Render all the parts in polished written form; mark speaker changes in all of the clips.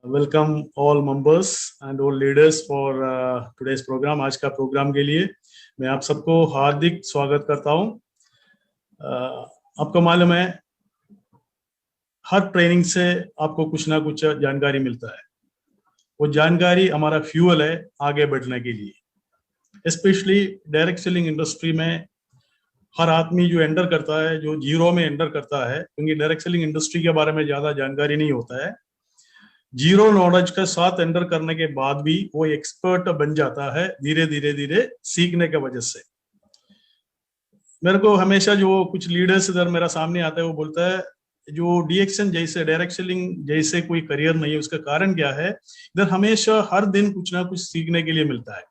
Speaker 1: Welcome all members and all leaders for today's program. आज का programme के लिए मैं आप सबको हार्दिक स्वागत करता हूं। आपको मालूम है, हर ट्रेनिंग से आपको कुछ ना कुछ जानकारी मिलता है। वो जानकारी हमारा फ्यूल है आगे बढ़ने के लिए। स्पेशली डायरेक्ट सेलिंग इंडस्ट्री में हर आदमी जो एंटर करता है, जो जीरो में एंटर करता है, क्योंकि डायरेक्ट सेलिंग इंडस्ट्री के बारे में ज्यादा जानकारी नहीं होता है, जीरो नॉलेज के साथ एंटर करने के बाद भी वो एक्सपर्ट बन जाता है धीरे धीरे धीरे सीखने के वजह से। मेरे को हमेशा जो कुछ लीडर्स इधर मेरा सामने आता है वो बोलता है जो डीएक्शन जैसे डायरेक्ट सेलिंग जैसे कोई करियर नहीं है। उसका कारण क्या है? इधर हमेशा हर दिन कुछ ना कुछ सीखने के लिए मिलता है।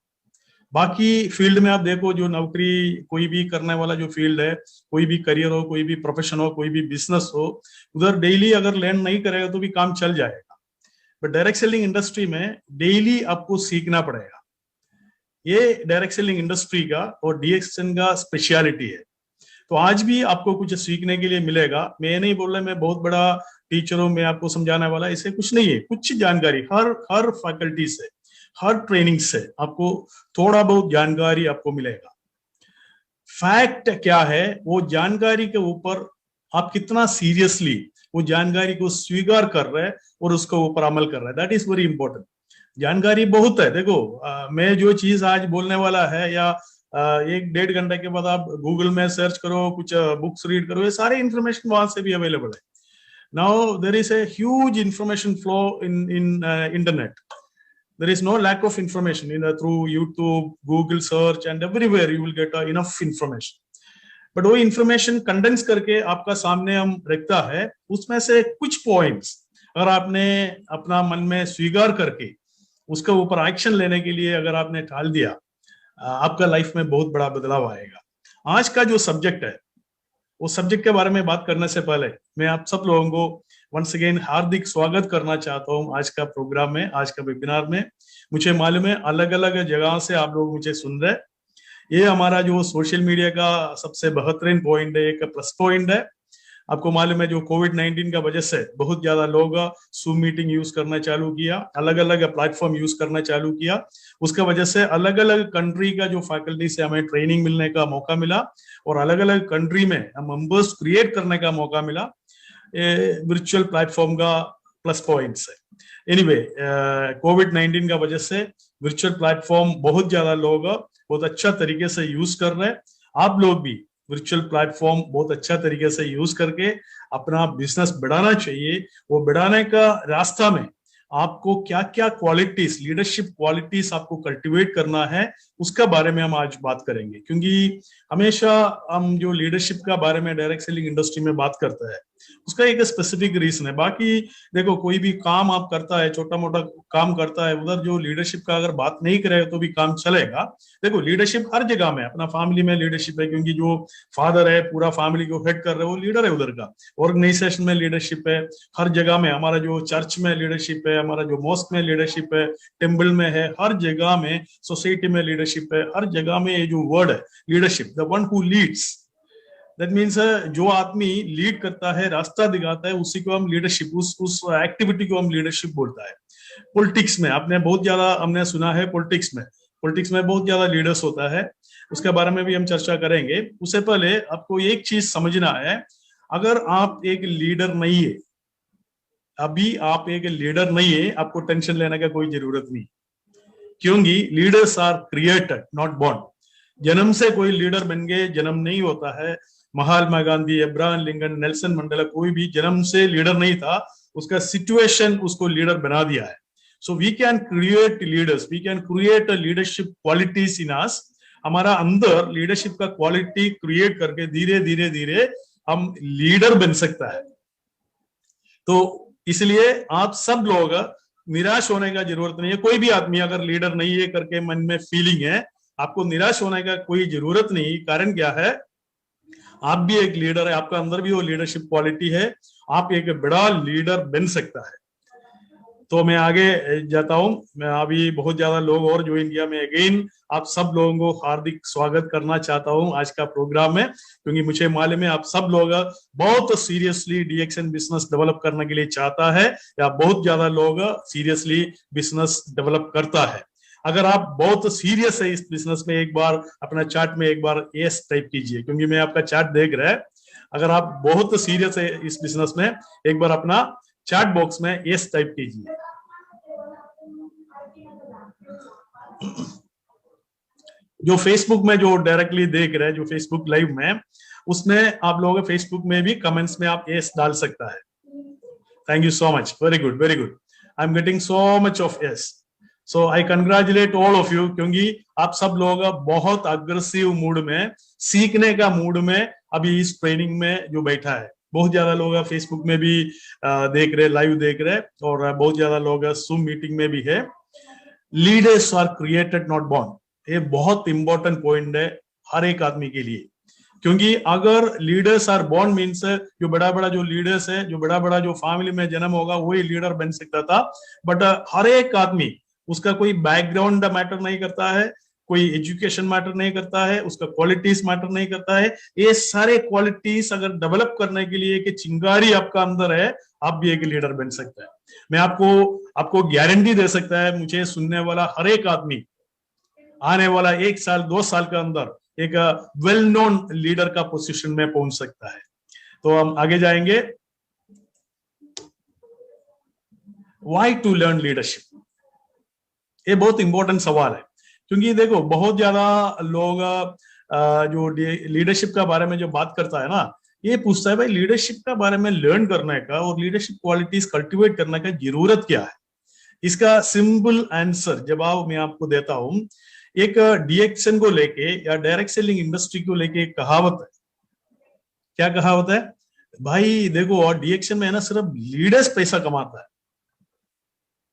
Speaker 1: बाकी फील्ड में आप देखो, जो नौकरी कोई भी करने वाला जो फील्ड है, कोई भी करियर हो, कोई भी प्रोफेशन हो, कोई भी बिजनेस हो, उधर डेली अगर लर्न नहीं करेगा तो भी काम चल जाएगा। बट डायरेक्ट सेलिंग इंडस्ट्री में डेली आपको सीखना पड़ेगा। ये डायरेक्ट सेलिंग इंडस्ट्री का और डीएक्शन का स्पेशलिटी है। तो आज भी आपको कुछ सीखने के लिए मिलेगा। मैं नहीं बोल रहा मैं बहुत बड़ा टीचर हूं, मैं आपको समझाने वाला, इसे कुछ नहीं है। कुछ जानकारी हर फैकल्टी से, हर ट्रेनिंग से आपको थोड़ा बहुत जानकारी आपको मिलेगा। फैक्ट क्या है, वो जानकारी के ऊपर आप कितना सीरियसली वो जानकारी को स्वीकार कर रहे हैं और उसके ऊपर अमल कर रहे हैं, दैट इज वेरी इंपॉर्टेंट। जानकारी बहुत है। देखो, मैं जो चीज आज बोलने वाला है, या 1-1.5 घंटे के बाद आप गूगल में सर्च करो, कुछ बुक्स रीड करो, ये सारे इंफॉर्मेशन वहां से भी अवेलेबल है। Now there is a huge information flow in internet. There is no lack of information through YouTube, Google search, and everywhere you will get enough information. But वो information condense करके आपका सामने हम रखता है, उसमें से कुछ पॉइंट्स अगर आपने अपना मन में स्वीकार करके उसके ऊपर एक्शन लेने के लिए अगर आपने टाल दिया, आपका लाइफ में बहुत बड़ा बदलाव आएगा। आज का जो सब्जेक्ट है, वो सब्जेक्ट के बारे में बात करने से पहले मैं आप सब लोगों को वंस अगेन हार्दिक स्वागत करना चाहता हूं आज का प्रोग्राम में, आज का वेबिनार में। मुझे मालूम है अलग अलग जगह से आप लोग मुझे सुन रहे हैं। ये हमारा जो सोशल मीडिया का सबसे बेहतरीन पॉइंट है, एक प्लस पॉइंट है। आपको मालूम है जो कोविड-19 का वजह से बहुत ज्यादा लोग जूम मीटिंग यूज करना चालू किया, अलग अलग प्लेटफॉर्म यूज करना चालू किया। उसके वजह से अलग अलग कंट्री का जो फैकल्टी से हमें ट्रेनिंग मिलने का मौका मिला और अलग अलग कंट्री में मेंबर्स क्रिएट करने का मौका मिला। वर्चुअल प्लेटफॉर्म का प्लस पॉइंट्स है। एनीवे, कोविड-19 का वजह से वर्चुअल प्लेटफॉर्म बहुत ज्यादा लोग बहुत अच्छा तरीके से यूज कर रहे हैं। आप लोग भी वर्चुअल प्लेटफॉर्म बहुत अच्छा तरीके से यूज करके अपना बिजनेस बढ़ाना चाहिए। वो बढ़ाने का रास्ता में आपको क्या क्या क्वालिटीज, लीडरशिप क्वालिटीज आपको कल्टीवेट करना है, उसका बारे में हम आज बात करेंगे। क्योंकि हमेशा हम जो लीडरशिप का बारे में डायरेक्ट सेलिंग इंडस्ट्री में बात करते हैं, उसका एक स्पेसिफिक रीजन है। बाकी देखो, कोई भी काम आप करता है, छोटा मोटा काम करता है, उधर जो लीडरशिप का अगर बात नहीं करेगा तो भी काम चलेगा। देखो, लीडरशिप हर जगह में, अपना फैमिली में लीडरशिप है, क्योंकि जो फादर है पूरा फैमिली को हेड कर रहे हैं, वो लीडर है उधर का। ऑर्गेनाइजेशन में लीडरशिप है हर जगह में। हमारा जो चर्च में लीडरशिप है, हमारा जो मॉस्क में लीडरशिप है, टेम्पल में है, हर जगह में, सोसाइटी में लीडरशिप है, हर जगह में। ये जो वर्ड है leadership, the one who Leeds, that means जो आदमी लीड करता है, रास्ता दिखाता है, उसी को हम लीडरशिप, उस एक्टिविटी को हम लीडरशिप बोलता है। पॉलिटिक्स में आपने बहुत ज्यादा हमने सुना है, पॉलिटिक्स में बहुत ज्यादा लीडर्स होता है, उसके बारे में भी हम चर्चा करेंगे। उससे पहले आपको एक चीज समझना है, अगर आप एक लीडर नहीं है, अभी आप एक लीडर नहीं है, आपको टेंशन लेने का कोई जरूरत नहीं। क्योंकि leaders are created, not born. जन्म से कोई लीडर बन गए, जन्म नहीं होता है। Mahatma Gandhi, Abraham Lincoln, Nelson Mandela, कोई भी जन्म से लीडर नहीं था, उसका सिचुएशन उसको लीडर बना दिया है। So we can create leaders, we can create a leadership qualities in us. हमारा अंदर लीडरशिप का क्वालिटी क्रिएट करके धीरे धीरे धीरे हम लीडर बन सकता है। तो इसलिए आप सब लोग निराश होने का जरूरत नहीं है। कोई भी आदमी अगर लीडर नहीं है करके मन में फीलिंग है, आपको निराश होने का कोई जरूरत नहीं। कारण क्या है, आप भी एक लीडर है, आपका अंदर भी वो लीडरशिप क्वालिटी है, आप एक बड़ा लीडर बन सकता है। तो मैं आगे जाता हूं। मैं अभी बहुत ज्यादा लोग और जो इंडिया में, अगेन आप सब लोगों को हार्दिक स्वागत करना चाहता हूं आज का प्रोग्राम में, क्योंकि मुझे मालूम है आप सब लोग बहुत सीरियसली डीएक्शन बिजनेस डेवलप करने के लिए चाहता है, या बहुत ज्यादा लोग सीरियसली बिजनेस डेवलप करता है। अगर आप बहुत सीरियस है इस बिजनेस में, एक बार अपना चार्ट में एक बार यस टाइप कीजिए, क्योंकि मैं आपका चार्ट देख रहा है। अगर आप बहुत सीरियस है इस बिजनेस में, एक बार अपना चैट बॉक्स में यस टाइप कीजिए। जो फेसबुक में जो डायरेक्टली देख रहे हैं, जो फेसबुक लाइव में, उसमें आप लोगों के फेसबुक में भी कमेंट्स में आप यस डाल सकता है। Thank you so much, very good very good, I am getting so much of yes. So I congratulate all of you, क्योंकि आप सब लोग बहुत अग्रेसिव मूड में, सीखने का मूड में अभी इस ट्रेनिंग में जो बैठा है। बहुत ज्यादा लोग फेसबुक में भी देख रहे, लाइव देख रहे, और बहुत ज्यादा लोग जूम मीटिंग में भी है। Leaders are created not born, ये बहुत इंपॉर्टेंट पॉइंट है हर एक आदमी के लिए। क्योंकि अगर लीडर्स आर बॉर्न मीन्स जो बड़ा बड़ा जो लीडर्स है, जो बड़ा बड़ा जो फैमिली में जन्म होगा वही लीडर बन सकता था। बट हर एक आदमी, उसका कोई बैकग्राउंड मैटर नहीं करता है, कोई एजुकेशन मैटर नहीं करता है, उसका क्वालिटीज मैटर नहीं करता है। ये सारे क्वालिटीज अगर डेवलप करने के लिए कि चिंगारी आपका अंदर है, आप भी एक लीडर बन सकते हैं। मैं आपको गारंटी दे सकता है, मुझे सुनने वाला हर एक आदमी आने वाला 1 साल 2 साल के अंदर एक वेल नोन लीडर का पोजीशन में पहुंच सकता है। तो हम आगे जाएंगे। व्हाई टू लर्न लीडरशिप, ये बहुत इंपॉर्टेंट सवाल है। क्योंकि देखो बहुत ज्यादा लोग जो लीडरशिप का बारे में जो बात करता है ना, ये पूछता है भाई लीडरशिप का बारे में लर्न करने का और लीडरशिप क्वालिटीज कल्टीवेट करने का जरूरत क्या है। इसका सिंपल आंसर जवाब मैं आपको देता हूं। एक डीएक्शन को लेके या डायरेक्ट सेलिंग इंडस्ट्री को लेके एक कहावत है। क्या कहावत है भाई? देखो, और डीएक्शन में है ना, सिर्फ लीडर्स पैसा कमाता है।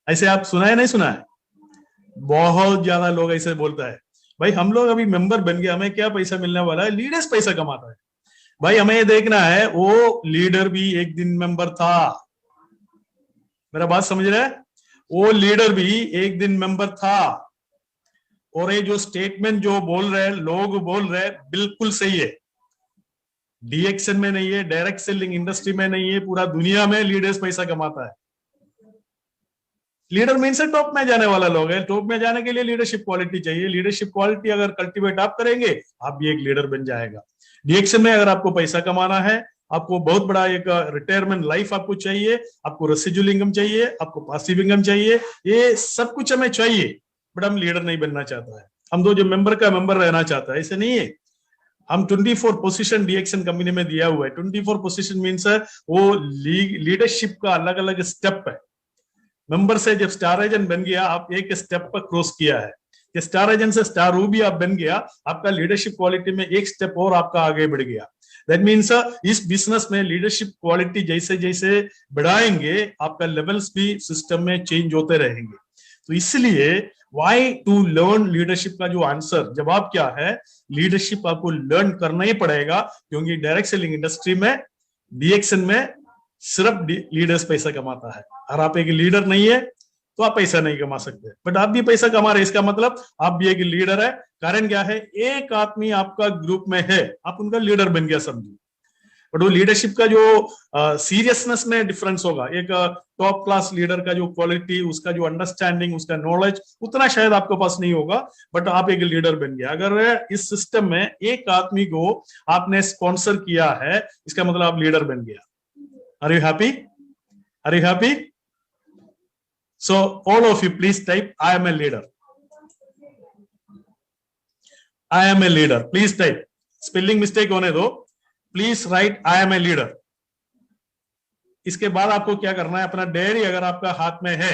Speaker 1: ऐसे आप सुना है, नहीं सुना है? बहुत ज्यादा लोग ऐसे बोलता है भाई हम लोग अभी मेंबर बन गए, हमें क्या पैसा मिलने वाला है, लीडर्स पैसा कमाता है। भाई हमें ये देखना है वो लीडर भी एक दिन मेंबर था। मेरा बात समझ रहे हैं? वो लीडर भी एक दिन मेंबर था। और ये जो स्टेटमेंट जो बोल रहे हैं लोग, बोल रहे हैं, बिल्कुल सही है। डीएक्शन में नहीं है, डायरेक्ट सेलिंग इंडस्ट्री में नहीं है, पूरा दुनिया में लीडर्स पैसा कमाता है। लीडर मीन से टॉप में जाने वाला लोग है। टॉप में जाने के लिए लीडरशिप क्वालिटी चाहिए। लीडरशिप क्वालिटी अगर कल्टीवेट आप करेंगे, आप भी एक लीडर बन जाएगा। डीएक्शन में अगर आपको पैसा कमाना है, आपको बहुत बड़ा एक रिटायरमेंट लाइफ आपको चाहिए, आपको रेसिडुअल इनकम चाहिए, आपको पासिव इनकम चाहिए, ये सब कुछ हमें चाहिए। बट हम लीडर नहीं बनना चाहता है। हम तो जो मेंबर का मेंबर रहना चाहता है, ऐसे नहीं है। हम 24 पोजीशन डीएक्शन कंपनी में दिया हुआ है। 24 पोजीशन मीन्स वो लीडरशिप का अलग अलग स्टेप है। मेंबर से जब स्टार एजेंट बन गया, आप एक स्टेप पर क्रॉस किया है। कि स्टार एजेंट से स्टार रूबी आप बन गया, आपका लीडरशिप क्वालिटी में एक स्टेप और आपका आगे बढ़ गया। दैट मीन्स इस बिजनेस में लीडरशिप क्वालिटी जैसे जैसे बढ़ाएंगे, आपका लेवल्स भी सिस्टम में चेंज होते रहेंगे। तो इसलिए व्हाई टू लर्न लीडरशिप का जो आंसर, जवाब क्या है? लीडरशिप आपको लर्न करना ही पड़ेगा, क्योंकि डायरेक्ट सेलिंग इंडस्ट्री में, डीएक्शन में सिर्फ लीडर्स पैसा कमाता है। और आप एक लीडर नहीं है तो आप पैसा नहीं कमा सकते। बट आप भी पैसा कमा रहे, इसका मतलब आप भी एक लीडर है। कारण क्या है? एक आदमी आपका ग्रुप में है, आप उनका लीडर बन गया समझिए। बट वो लीडरशिप का जो सीरियसनेस में डिफरेंस होगा। एक टॉप क्लास लीडर का जो क्वालिटी, उसका जो अंडरस्टैंडिंग, उसका नॉलेज उतना शायद आपके पास नहीं होगा, बट आप एक लीडर बन गया। अगर इस सिस्टम में एक आदमी को आपने स्पॉन्सर किया है, इसका मतलब आप लीडर बन गया। Are you happy? Are you happy? So all of you please type I am a leader. I am a leader. Please type. Spelling mistake होने दो. Please write I am a leader. इसके बाद आपको क्या करना है? अपना डायरी अगर आपका हाथ में है,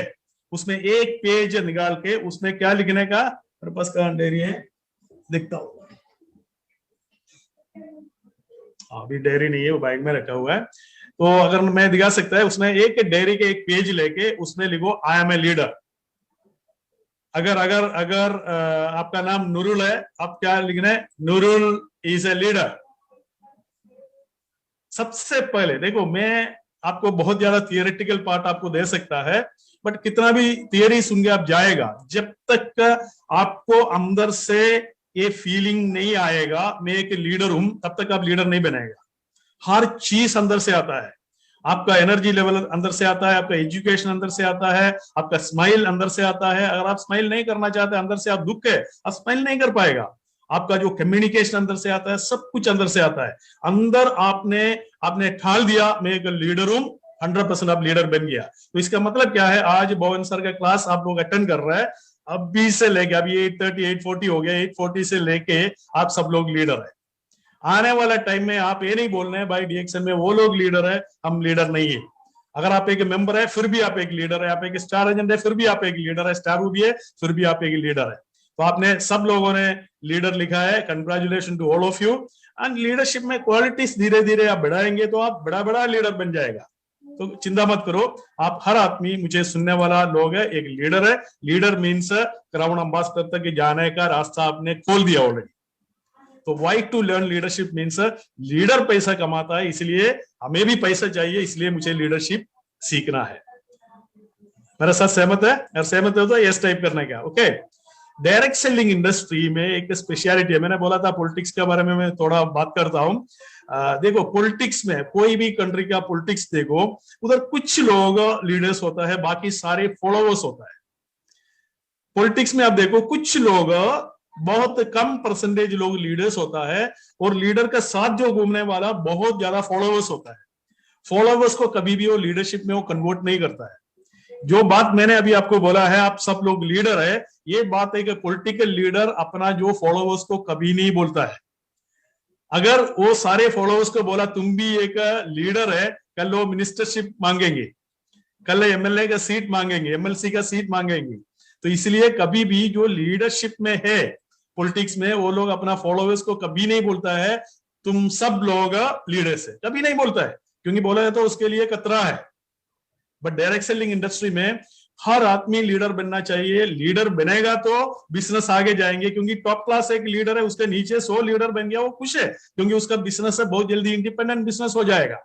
Speaker 1: उसमें एक पेज निकाल के उसमें क्या लिखने का? मेरे पास कहाँ डायरी है, देखता हूँ। अभी डायरी नहीं है, वो बैग में रखा हुआ है। तो अगर मैं दिखा सकता है, उसमें एक डायरी के एक पेज लेके उसमें लिखो आई एम ए लीडर। अगर अगर अगर आपका नाम नूरुल है, आप क्या लिखना है? Nurul is a leader. सबसे पहले देखो, मैं आपको बहुत ज्यादा थियोरेटिकल पार्ट आपको दे सकता है, बट कितना भी थियरी सुन के आप जाएगा, जब तक आपको अंदर से ये फीलिंग नहीं आएगा मैं एक लीडर हूं, तब तक आप लीडर नहीं बनेगा। हर चीज अंदर से आता है, आपका एनर्जी लेवल अंदर से आता है, आपका एजुकेशन अंदर से आता है, आपका स्माइल अंदर से आता है। अगर आप स्माइल नहीं करना चाहते, अंदर से आप दुख है, आप स्माइल नहीं कर पाएगा। आपका जो कम्युनिकेशन अंदर से आता है, सब कुछ अंदर से आता है। अंदर आपने ठान दिया मैं एक लीडर हूं, 100% आप लीडर बन गया। तो इसका मतलब क्या है, आज भवन सर का क्लास आप लोग अटेंड कर रहे हैं, अभी से लेके अभी 8:30 8:40 हो गया, 8:40 से लेके आप सब लोग लीडर है। आने वाला टाइम में आप ये नहीं बोल रहे हैं भाई DXN में वो लोग लीडर है, हम लीडर नहीं है। अगर आप एक मेंबर है फिर भी आप एक लीडर है, आप एक स्टार एजेंट है फिर भी आप एक लीडर है, स्टार भी है फिर भी आप एक लीडर है। तो आपने सब लोगों ने लीडर लिखा है, congratulation to all of you. And leadership में क्वालिटीज धीरे धीरे आप बढ़ाएंगे तो आप बड़ा बड़ा लीडर बन जाएगा। तो चिंता मत करो, आप हर आदमी मुझे सुनने वाला लोग है एक लीडर है। लीडर मीन्स क्राउन अम्बासडर तक जाने का रास्ता आपने खोल दिया ऑलरेडी। तो why to learn leadership means leader पैसा कमाता है, इसलिए हमें भी पैसा चाहिए, इसलिए मुझे लीडरशिप सीखना है। मेरे साथ सहमत है? अगर सहमत है तो यस टाइप करने का। ओके, डायरेक्ट सेलिंग इंडस्ट्री में एक स्पेशलिटी है। मैंने बोला था पॉलिटिक्स के बारे में मैं थोड़ा बात करता हूं। देखो पॉलिटिक्स में, कोई भी कंट्री का पॉलिटिक्स देखो, उधर कुछ लोग लीडर्स होता है, बाकी सारे फॉलोवर्स होता है। पॉलिटिक्स में आप देखो कुछ लोग, बहुत कम परसेंटेज लोग लीडर्स होता है, और लीडर का साथ जो घूमने वाला बहुत ज्यादा फॉलोवर्स होता है। फॉलोवर्स को कभी भी वो लीडरशिप में वो कन्वर्ट नहीं करता है। जो बात मैंने अभी आपको बोला है, आप सब लोग लीडर है, ये बात है कि पॉलिटिकल लीडर अपना जो फॉलोवर्स को कभी नहीं बोलता है। अगर वो सारे फॉलोवर्स को बोला तुम भी एक लीडर है, कल वो मिनिस्टरशिप मांगेंगे, कल MLA का सीट मांगेंगे, MLC का सीट मांगेंगे। तो इसलिए कभी भी जो लीडरशिप में है पॉलिटिक्स में, वो लोग अपना फॉलोवर्स को कभी नहीं बोलता है तुम सब लोग लीडर्स है, कभी नहीं बोलता है, क्योंकि बोला है तो उसके लिए खतरा है। बट डायरेक्ट सेलिंग इंडस्ट्री में हर आदमी लीडर बनना चाहिए। लीडर बनेगा तो बिजनेस आगे जाएंगे, क्योंकि टॉप क्लास एक लीडर है, उसके नीचे 100 लीडर बन गया, वो खुश है, क्योंकि उसका बिजनेस है बहुत जल्दी इंडिपेंडेंट बिजनेस हो जाएगा।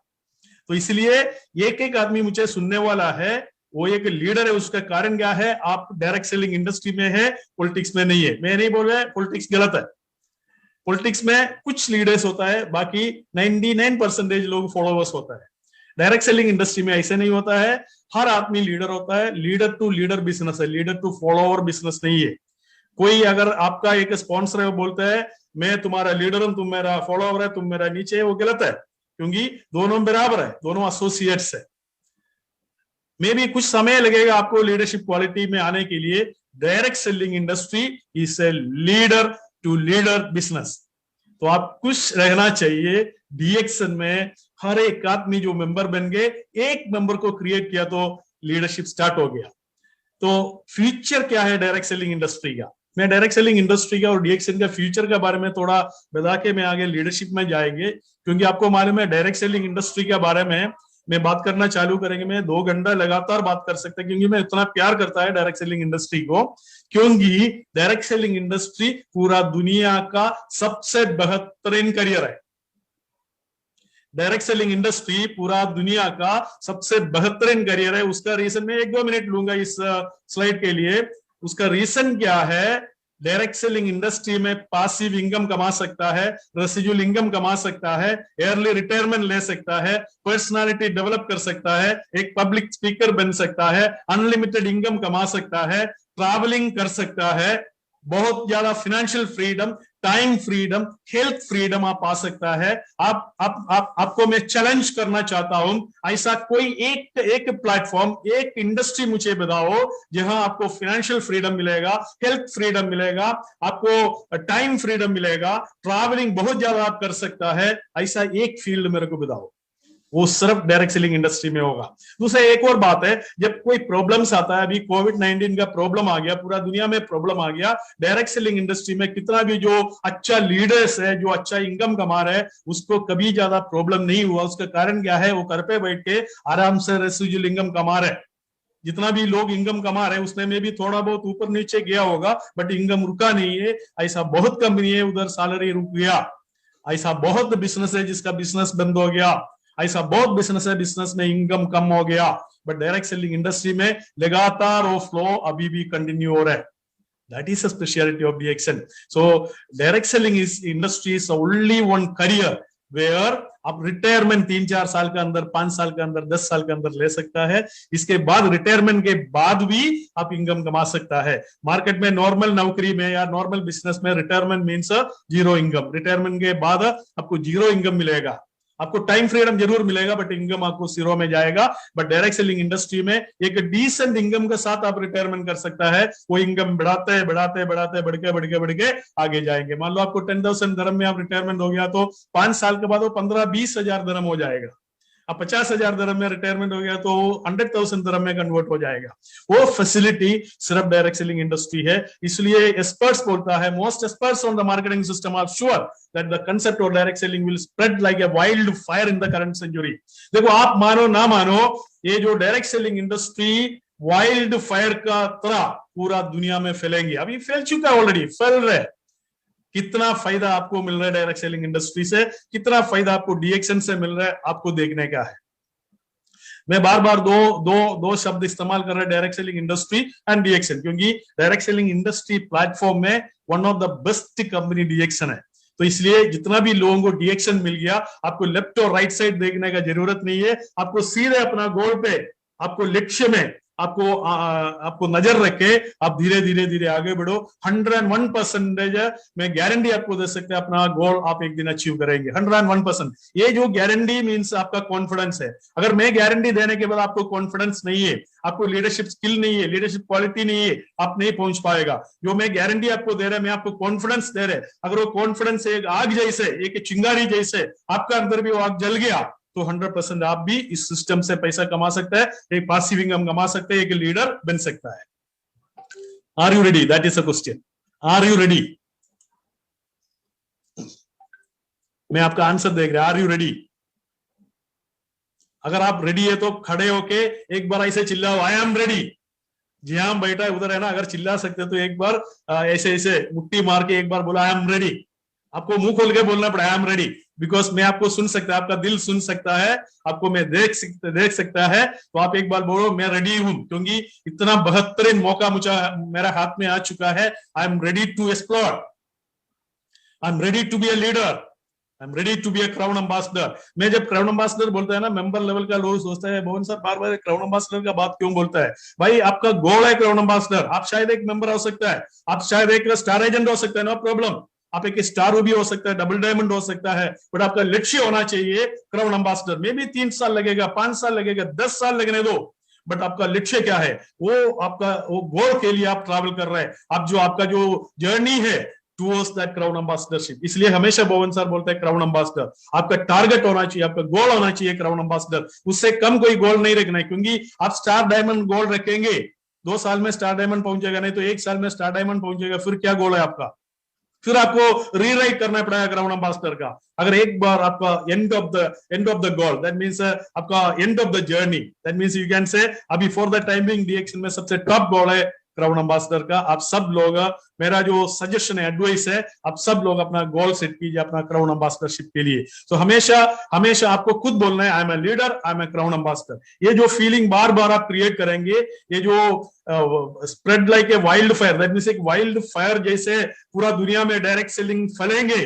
Speaker 1: तो इसलिए एक एक आदमी मुझे सुनने वाला है, वो एक लीडर है। उसका कारण क्या है, आप डायरेक्ट सेलिंग इंडस्ट्री में है, पॉलिटिक्स में नहीं है। मैं नहीं बोल रहा पॉलिटिक्स गलत है, पॉलिटिक्स में कुछ लीडर्स होता है, बाकी 99% लोग फॉलोवर्स होता है। डायरेक्ट सेलिंग इंडस्ट्री में ऐसे नहीं होता है, हर आदमी लीडर होता है। लीडर टू लीडर बिजनेस है, लीडर टू फॉलोवर बिजनेस नहीं है। कोई अगर आपका एक स्पॉन्सर है, वो बोलता है मैं तुम्हारा लीडर हूं, तुम मेरा फॉलोवर है, तुम मेरा नीचे है, वो गलत है, क्योंकि दोनों बराबर है, दोनों एसोसिएट्स है। मे भी कुछ समय लगेगा आपको लीडरशिप क्वालिटी में आने के लिए। Direct selling industry is a leader to leader business. तो आप खुश रहना चाहिए। DXN में हर एक आदमी जो मेंबर बन गए, एक मेंबर को क्रिएट किया तो लीडरशिप स्टार्ट हो गया। तो फ्यूचर क्या है डायरेक्ट सेलिंग इंडस्ट्री का? मैं डायरेक्ट सेलिंग इंडस्ट्री का और DXN का फ्यूचर के बारे में थोड़ा बता के मैं आगे लीडरशिप में जाएंगे, क्योंकि आपको मालूम है डायरेक्ट सेलिंग इंडस्ट्री के बारे में मैं बात करना चालू करेंगे, मैं 2 घंटा लगातार बात कर सकता, क्योंकि मैं इतना प्यार करता है डायरेक्ट सेलिंग इंडस्ट्री को। क्योंकि डायरेक्ट सेलिंग इंडस्ट्री पूरा दुनिया का सबसे बेहतरीन करियर है। डायरेक्ट सेलिंग इंडस्ट्री पूरा दुनिया का सबसे बेहतरीन करियर है। उसका रीजन मैं 1-2 मिनट लूंगा इस स्लाइड के लिए। उसका रीजन क्या है? डायरेक्ट सेलिंग इंडस्ट्री में पासिव इनकम कमा सकता है, रेसिजुअल इनकम कमा सकता है, अर्ली रिटायरमेंट ले सकता है, पर्सनालिटी डेवलप कर सकता है, एक पब्लिक स्पीकर बन सकता है, अनलिमिटेड इनकम कमा सकता है, ट्रैवलिंग कर सकता है, बहुत ज्यादा financial freedom, time freedom, health freedom आप पा सकता है। आपको मैं चैलेंज करना चाहता हूं, ऐसा कोई एक प्लेटफॉर्म, एक इंडस्ट्री मुझे बताओ जहां आपको फाइनेंशियल फ्रीडम मिलेगा, हेल्थ फ्रीडम मिलेगा, आपको टाइम फ्रीडम मिलेगा, ट्रैवलिंग बहुत ज्यादा आप कर सकता है, ऐसा एक फील्ड मेरे को बताओ। वो सिर्फ डायरेक्ट सेलिंग इंडस्ट्री में होगा। दूसरा एक और बात है, जब कोई प्रॉब्लम्स आता है, अभी कोविड-19 का प्रॉब्लम आ गया, पूरा दुनिया में प्रॉब्लम आ गया, डायरेक्ट सेलिंग इंडस्ट्री में कितना भी जो अच्छा लीडर्स है, जो अच्छा इनकम कमा रहे हैं, उसको कभी ज्यादा प्रॉब्लम नहीं हुआ। उसका कारण क्या है? वो घर पे बैठ के आराम से रेसिजुअल इनकम कमा रहे हैं। जितना भी लोग इनकम कमा रहे हैं उसमें में भी थोड़ा बहुत ऊपर नीचे गया होगा, बट इनकम रुका नहीं है। ऐसा बहुत कंपनी है उधर सैलरी रुक गया, ऐसा बहुत बिजनेस है जिसका बिजनेस बंद हो गया, ऐसा बहुत बिजनेस है बिजनेस में इनकम कम हो गया। बट डायरेक्ट सेलिंग इंडस्ट्री में लगातार वो फ्लो अभी भी कंटिन्यू हो रहा है. That is a specialty of DXN. So direct selling is industry is only one career where आप रिटायरमेंट 3-4 साल के अंदर, 5 साल के अंदर, 10 साल के अंदर ले सकता है. इसके बाद रिटायरमेंट के बाद भी आप इनकम कमा सकता है. मार्केट में नॉर्मल नौकरी में या नॉर्मल बिजनेस में retirement means zero income. Retirement के बाद आपको जीरो इनकम मिलेगा. आपको टाइम फ्रीडम जरूर मिलेगा बट इनकम आपको जीरो में जाएगा. बट डायरेक्ट सेलिंग इंडस्ट्री में एक डिसेंट इनकम के साथ आप रिटायरमेंट कर सकता है. वो इनकम बढ़ाते बढ़ाते बढ़ाते बढ़ के आगे जाएंगे. मान लो आपको 10,000 दरम में आप रिटायरमेंट हो गया तो 5 साल के बाद वो 15-20 हजार दरम हो जाएगा. अब 50,000 दरम में रिटायरमेंट हो गया तो 100,000 दरम में कन्वर्ट हो जाएगा. वो फैसिलिटी सिर्फ डायरेक्ट सेलिंग इंडस्ट्री है. इसलिए एक्सपर्ट्स बोलता है, most experts on the marketing system are sure that the concept of direct selling will spread like a wild fire in the current century. देखो, आप मानो ना मानो, ये जो direct selling industry wild fire का तरह पूरा दुनिया में फैलेंगी. अभी फैल चुका है, ऑलरेडी फैल रहा है. कितना फायदा आपको मिल रहा है डायरेक्ट सेलिंग इंडस्ट्री से, कितना फायदा आपको डीएक्शन से मिल रहा है, आपको देखने का है. मैं बार बार दो शब्द इस्तेमाल कर रहा है, direct selling industry and DXN, क्योंकि डायरेक्ट सेलिंग इंडस्ट्री प्लेटफॉर्म में one of the best company DXN है. तो इसलिए जितना भी लोगों को डीएक्शन मिल गया, आपको लेफ्ट और राइट साइड देखने का जरूरत नहीं है. आपको सीधे अपना गोल पे, आपको लक्ष्य में आपको नजर रखे, आप धीरे धीरे आगे बढ़ो. 101% मैं गारंटी आपको दे सकते हैं, अपना गोल आप एक दिन अचीव करेंगे. 101%. ये जो गारंटी मीन्स आपका कॉन्फिडेंस है. अगर मैं गारंटी देने के बाद आपको कॉन्फिडेंस नहीं है, आपको लीडरशिप स्किल नहीं है, लीडरशिप क्वालिटी नहीं है, आप नहीं पहुंच पाएगा. जो मैं गारंटी आपको दे रहा है, मैं आपको कॉन्फिडेंस दे रहा है. अगर वो कॉन्फिडेंस एक आग जैसे, एक चिंगारी जैसे आपका अंदर भी वो आग जल गया, तो 100% आप भी इस सिस्टम से पैसा कमा सकता है, एक पासिव इनकम कमा सकते हैं, एक लीडर बन सकता है. Are you ready? That is a question. Are you ready? मैं आपका आंसर देख रहा. Are you ready? अगर आप रेडी है तो खड़े होके एक बार ऐसे चिल्लाओ, आई एम रेडी. जी हाँ, बैठा है उधर है ना, अगर चिल्ला सकते तो एक बार ऐसे ऐसे मुट्ठी मार के एक बार बोला, आई एम रेडी. आपको मुंह खोल के बोलना पड़ा, आई एम रेडी, बिकॉज मैं आपको सुन सकता है, आपका दिल सुन सकता है, आपको मैं देख सकता है. तो आप एक बार बोलो, मैं रेडी हूं, क्योंकि इतना बेहतरीन मौका मुझे मेरा हाथ में आ चुका है. I am ready to explore. I am ready to be a leader. I am ready to be a crown ambassador. मैं जब क्राउन एम्बेसडर बोलता है ना, मेंबर लेवल का लोग सोचता है, मोहन सर बार बार क्राउन एम्बेसडर का बात क्यों बोलता है? भाई, आपका गोल है क्राउन एम्बेसडर. आप शायद एक मेंबर हो सकता है, आप शायद एक स्टार एजेंट हो सकता है, नो प्रॉब्लम. आप एक स्टार भी हो सकता है, डबल डायमंड हो सकता है, बट आपका लक्ष्य होना चाहिए क्राउन एम्बेसडर. मे भी 3 साल लगेगा, 5 साल लगेगा, 10 साल लगने दो, बट आपका लक्ष्य क्या है? वो आपका वो गोल के लिए आप ट्रैवल कर रहे हैं. आप जो आपका जो जर्नी है टुवर्ड्स दैट क्राउन एम्बेसडरशिप. इसलिए हमेशा भवन सर बोलते हैं क्राउन एम्बेसडर. आपका टारगेट होना चाहिए, आपका गोल होना चाहिए क्राउन एम्बेसडर. उससे कम कोई गोल नहीं रखना है, क्योंकि आप स्टार डायमंड गोल रखेंगे, 2 साल में स्टार डायमंड पहुंचेगा नहीं तो 1 साल में स्टार डायमंड पहुंचेगा. फिर क्या गोल है आपका? फिर आपको रीराइट करना पड़ेगा क्राउन एम्बेसडर का. अगर एक बार आपका end of the goal, that means आपका end of the journey, that means you can say अभी for the time being DXN में सबसे टॉप गोल है क्राउन एम्बेसडर का. आप सब लोग, मेरा जो सजेशन है, एडवाइस है, आप सब लोग अपना गोल सेट कीजिए अपना क्राउन एम्बेसडरशिप के लिए. तो हमेशा आपको खुद बोलना है, I am a leader, I am a crown ambassador. ये जो फीलिंग बार बार आप क्रिएट करेंगे, ये जो spread like a wild fire, that means एक वाइल्ड फायर जैसे पूरा दुनिया में डायरेक्ट सेलिंग फैलेंगे,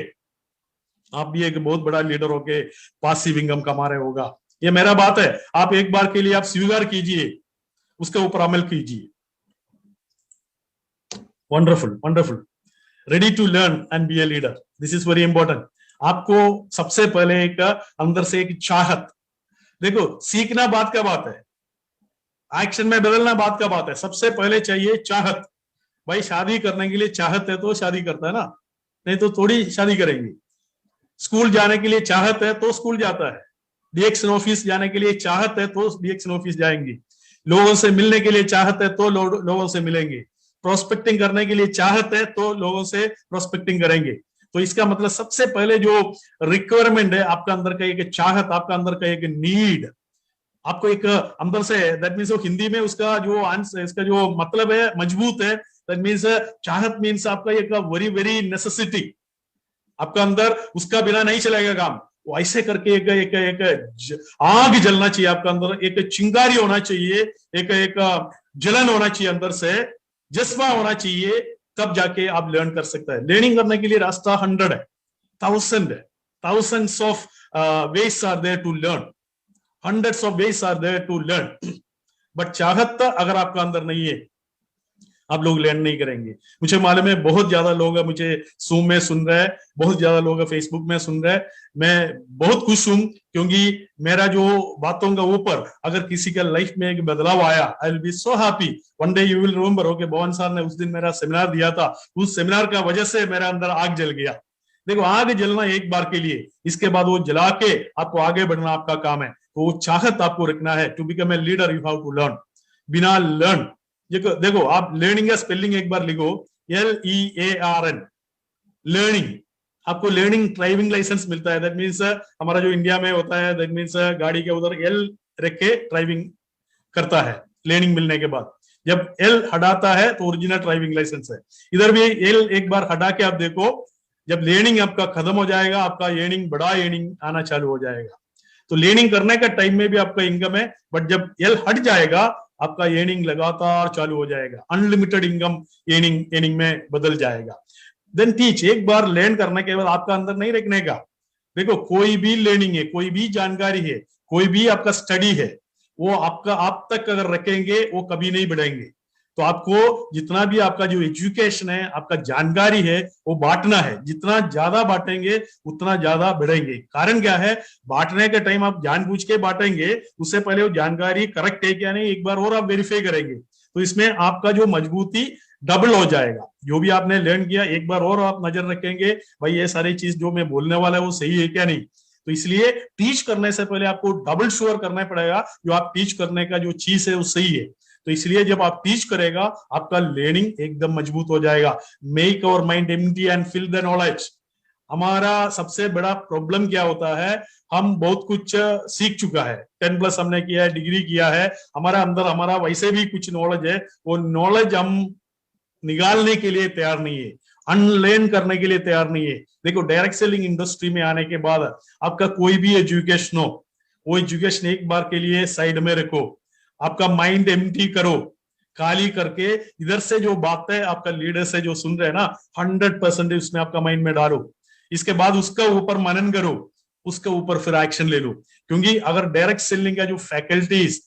Speaker 1: आप भी एक बहुत बड़ा लीडर होके पासिव इनकम कमा रहे होगा. ये मेरा बात है. आप एक बार के लिए आप स्वीकार कीजिए, उसके ऊपर अमल कीजिए. Wonderful. Ready to learn and be a leader. This is very important. आपको सबसे पहले एक अंदर से एक चाहत. देखो, सीखना बात का बात है, एक्शन में बदलना बात का बात है. सबसे पहले चाहिए चाहत. भाई, शादी करने के लिए चाहत है तो शादी करता है ना, नहीं तो थोड़ी शादी करेंगे. स्कूल जाने के लिए चाहत है तो स्कूल जाता है. डीएक्शन ऑफिस जाने के लिए चाहत है तो डीएक्शन ऑफिस जाएंगे. लोगों से मिलने के लिए चाहत है तो लोगों से मिलेंगे. प्रोस्पेक्टिंग करने के लिए चाहत है तो लोगों से प्रोस्पेक्टिंग करेंगे. तो इसका मतलब सबसे पहले जो रिक्वायरमेंट है, आपका अंदर का एक चाहत, आपका अंदर का एक नीड, आपको एक अंदर से, दैट मीन्स हिंदी में उसका जो आंसर, इसका जो मतलब है मजबूत है. दैट मीन्स चाहत मीन्स आपका एक वेरी वेरी नेसेसिटी. आपका अंदर उसका बिना नहीं चलेगा काम. वो ऐसे करके एक एक आग जलना चाहिए आपका अंदर, एक चिंगारी होना चाहिए, एक एक जलन होना चाहिए अंदर से, जज्बा होना चाहिए, तब जाके आप लर्न कर सकते हैं। लर्निंग करने के लिए रास्ता 100 है, 1000 है, thousands of ways are there to learn, hundreds of ways are there to learn, but चाहत अगर आपका अंदर नहीं है, आप लोग लर्न नहीं करेंगे। मुझे मालूम है बहुत ज्यादा लोग मुझे जूम में सुन रहे हैं, बहुत ज्यादा लोग फेसबुक में सुन रहे हैं। मैं बहुत खुश हूं, क्योंकि मेरा जो बातों का ऊपर अगर किसी का लाइफ में एक बदलाव आया, I will be so happy. One day you will remember, okay भवन सर ने उस दिन मेरा सेमिनार दिया था, उस सेमिनार का वजह से मेरा अंदर आग जल गया। देखो, आग जलना एक बार के लिए, इसके बाद वो जला के आपको आगे बढ़ना आपका काम है। तो वो चाहत आपको रखना है। To become a leader you have to learn. बिना लर्न, देखो आप लर्निंग का स्पेलिंग एक बार लिखो, LEARN, लर्निंग। आपको लर्निंग ड्राइविंग लाइसेंस मिलता है, दैट मीन्स हमारा जो इंडिया में होता है, दैट मीन्स गाड़ी के उधर L रख के ड्राइविंग करता है। लर्निंग मिलने के बाद जब L हटाता है तो ओरिजिनल ड्राइविंग लाइसेंस है। इधर भी L एक बार हटा के आप देखो, जब लर्निंग आपका खत्म हो जाएगा, आपका अर्निंग, बड़ा अर्निंग आना चालू हो जाएगा। तो लर्निंग करने का टाइम में भी आपका इनकम है, बट जब L हट जाएगा आपका अर्निंग लगातार चालू हो जाएगा, अनलिमिटेड इनकम अर्निंग में बदल जाएगा। देन टीच, एक बार लर्न करने के बाद आपका अंदर नहीं रखने का। देखो, कोई भी लर्निंग है, कोई भी जानकारी है, कोई भी आपका स्टडी है, वो आपका आप तक अगर रखेंगे वो कभी नहीं बढ़ेंगे। तो आपको जितना भी आपका जो एजुकेशन है, आपका जानकारी है, वो बांटना है। जितना ज्यादा बांटेंगे उतना ज्यादा बढ़ेंगे। कारण क्या है, बांटने के टाइम आप जानबूझ के बांटेंगे, उससे पहले वो जानकारी करेक्ट है क्या नहीं एक बार और आप वेरीफाई करेंगे। तो इसमें आपका जो मजबूती डबल हो जाएगा। जो भी आपने लर्न किया एक बार और आप नजर रखेंगे, भाई ये सारी चीज जो मैं बोलने वाला है वो सही है क्या नहीं। तो इसलिए टीच करने से पहले आपको डबल श्योर करना पड़ेगा जो आप टीच करने का जो चीज है वो सही है। तो इसलिए जब आप टीच करेगा आपका लर्निंग एकदम मजबूत हो जाएगा। Make our mind empty and fill the knowledge. हमारा सबसे बड़ा प्रॉब्लम क्या होता है, हम बहुत कुछ सीख चुका है, 10+ हमने किया है, डिग्री किया है, हमारा अंदर हमारा वैसे भी कुछ नॉलेज है, वो नॉलेज हम निकालने के लिए तैयार नहीं है, अनलर्न करने के लिए तैयार नहीं है। देखो, डायरेक्ट सेलिंग इंडस्ट्री में आने के बाद आपका कोई भी एजुकेशन हो, वो एजुकेशन एक बार के लिए साइड में रखो, आपका माइंड एम्प्टी करो, खाली करके इधर से जो बात है आपका लीडर से जो सुन रहे हैं ना, 100% उसमें आपका माइंड में डालो। इसके बाद उसका ऊपर मनन करो, उसके ऊपर फिर एक्शन ले लो। क्योंकि अगर डायरेक्ट सेलिंग का जो फैकल्टीज,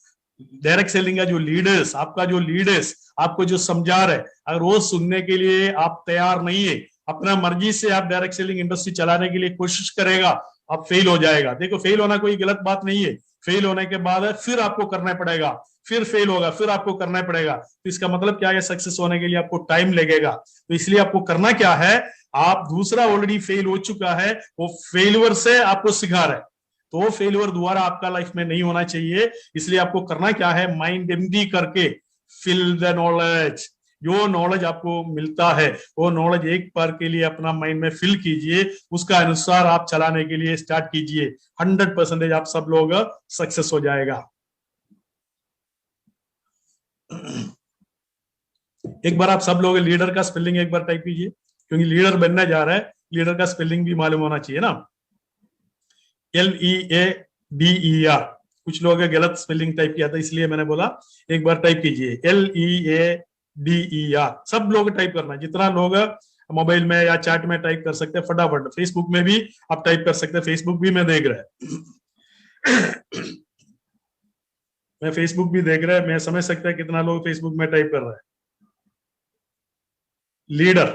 Speaker 1: डायरेक्ट सेलिंग का जो लीडर्स, आपका जो लीडर्स आपको जो समझा रहे, अगर वो सुनने के लिए आप तैयार नहीं है, अपना मर्जी से आप डायरेक्ट सेलिंग इंडस्ट्री चलाने के लिए कोशिश करेगा, आप फेल हो जाएगा। देखो, फेल होना कोई गलत बात नहीं है। फेल होने के बाद फिर आपको करना पड़ेगा, फिर फेल होगा, फिर आपको करना पड़ेगा। तो इसका मतलब क्या है, सक्सेस होने के लिए आपको टाइम लगेगा। तो इसलिए आपको करना क्या है, आप दूसरा ऑलरेडी फेल हो चुका है, वो फेलियर से आपको सिखा रहा है, तो वो फेलियर दोबारा आपका लाइफ में नहीं होना चाहिए। इसलिए आपको करना क्या है, माइंड एम्प्टी करके फिल द नॉलेज। जो नॉलेज आपको मिलता है वो नॉलेज एक बार के लिए अपना माइंड में फिल कीजिए, उसका अनुसार आप चलाने के लिए स्टार्ट कीजिए, 100% आप सब लोग सक्सेस हो जाएगा। एक बार आप सब लोग लीडर का स्पेलिंग एक बार टाइप कीजिए, क्योंकि लीडर बनने जा रहा है, लीडर का स्पेलिंग भी मालूम होना चाहिए ना। LEADER, कुछ लोग गलत स्पेलिंग टाइप किया था, इसलिए मैंने बोला एक बार टाइप कीजिए LEADER। सब लोग टाइप करना, जितना लोग मोबाइल में या चैट में टाइप कर सकते हैं फटाफट। फेसबुक में भी आप टाइप कर सकते हैं, फेसबुक भी मैं देख रहा है मैं फेसबुक भी देख रहा है, मैं समझ सकता है कितना लोग फेसबुक में टाइप कर रहा है। Leader,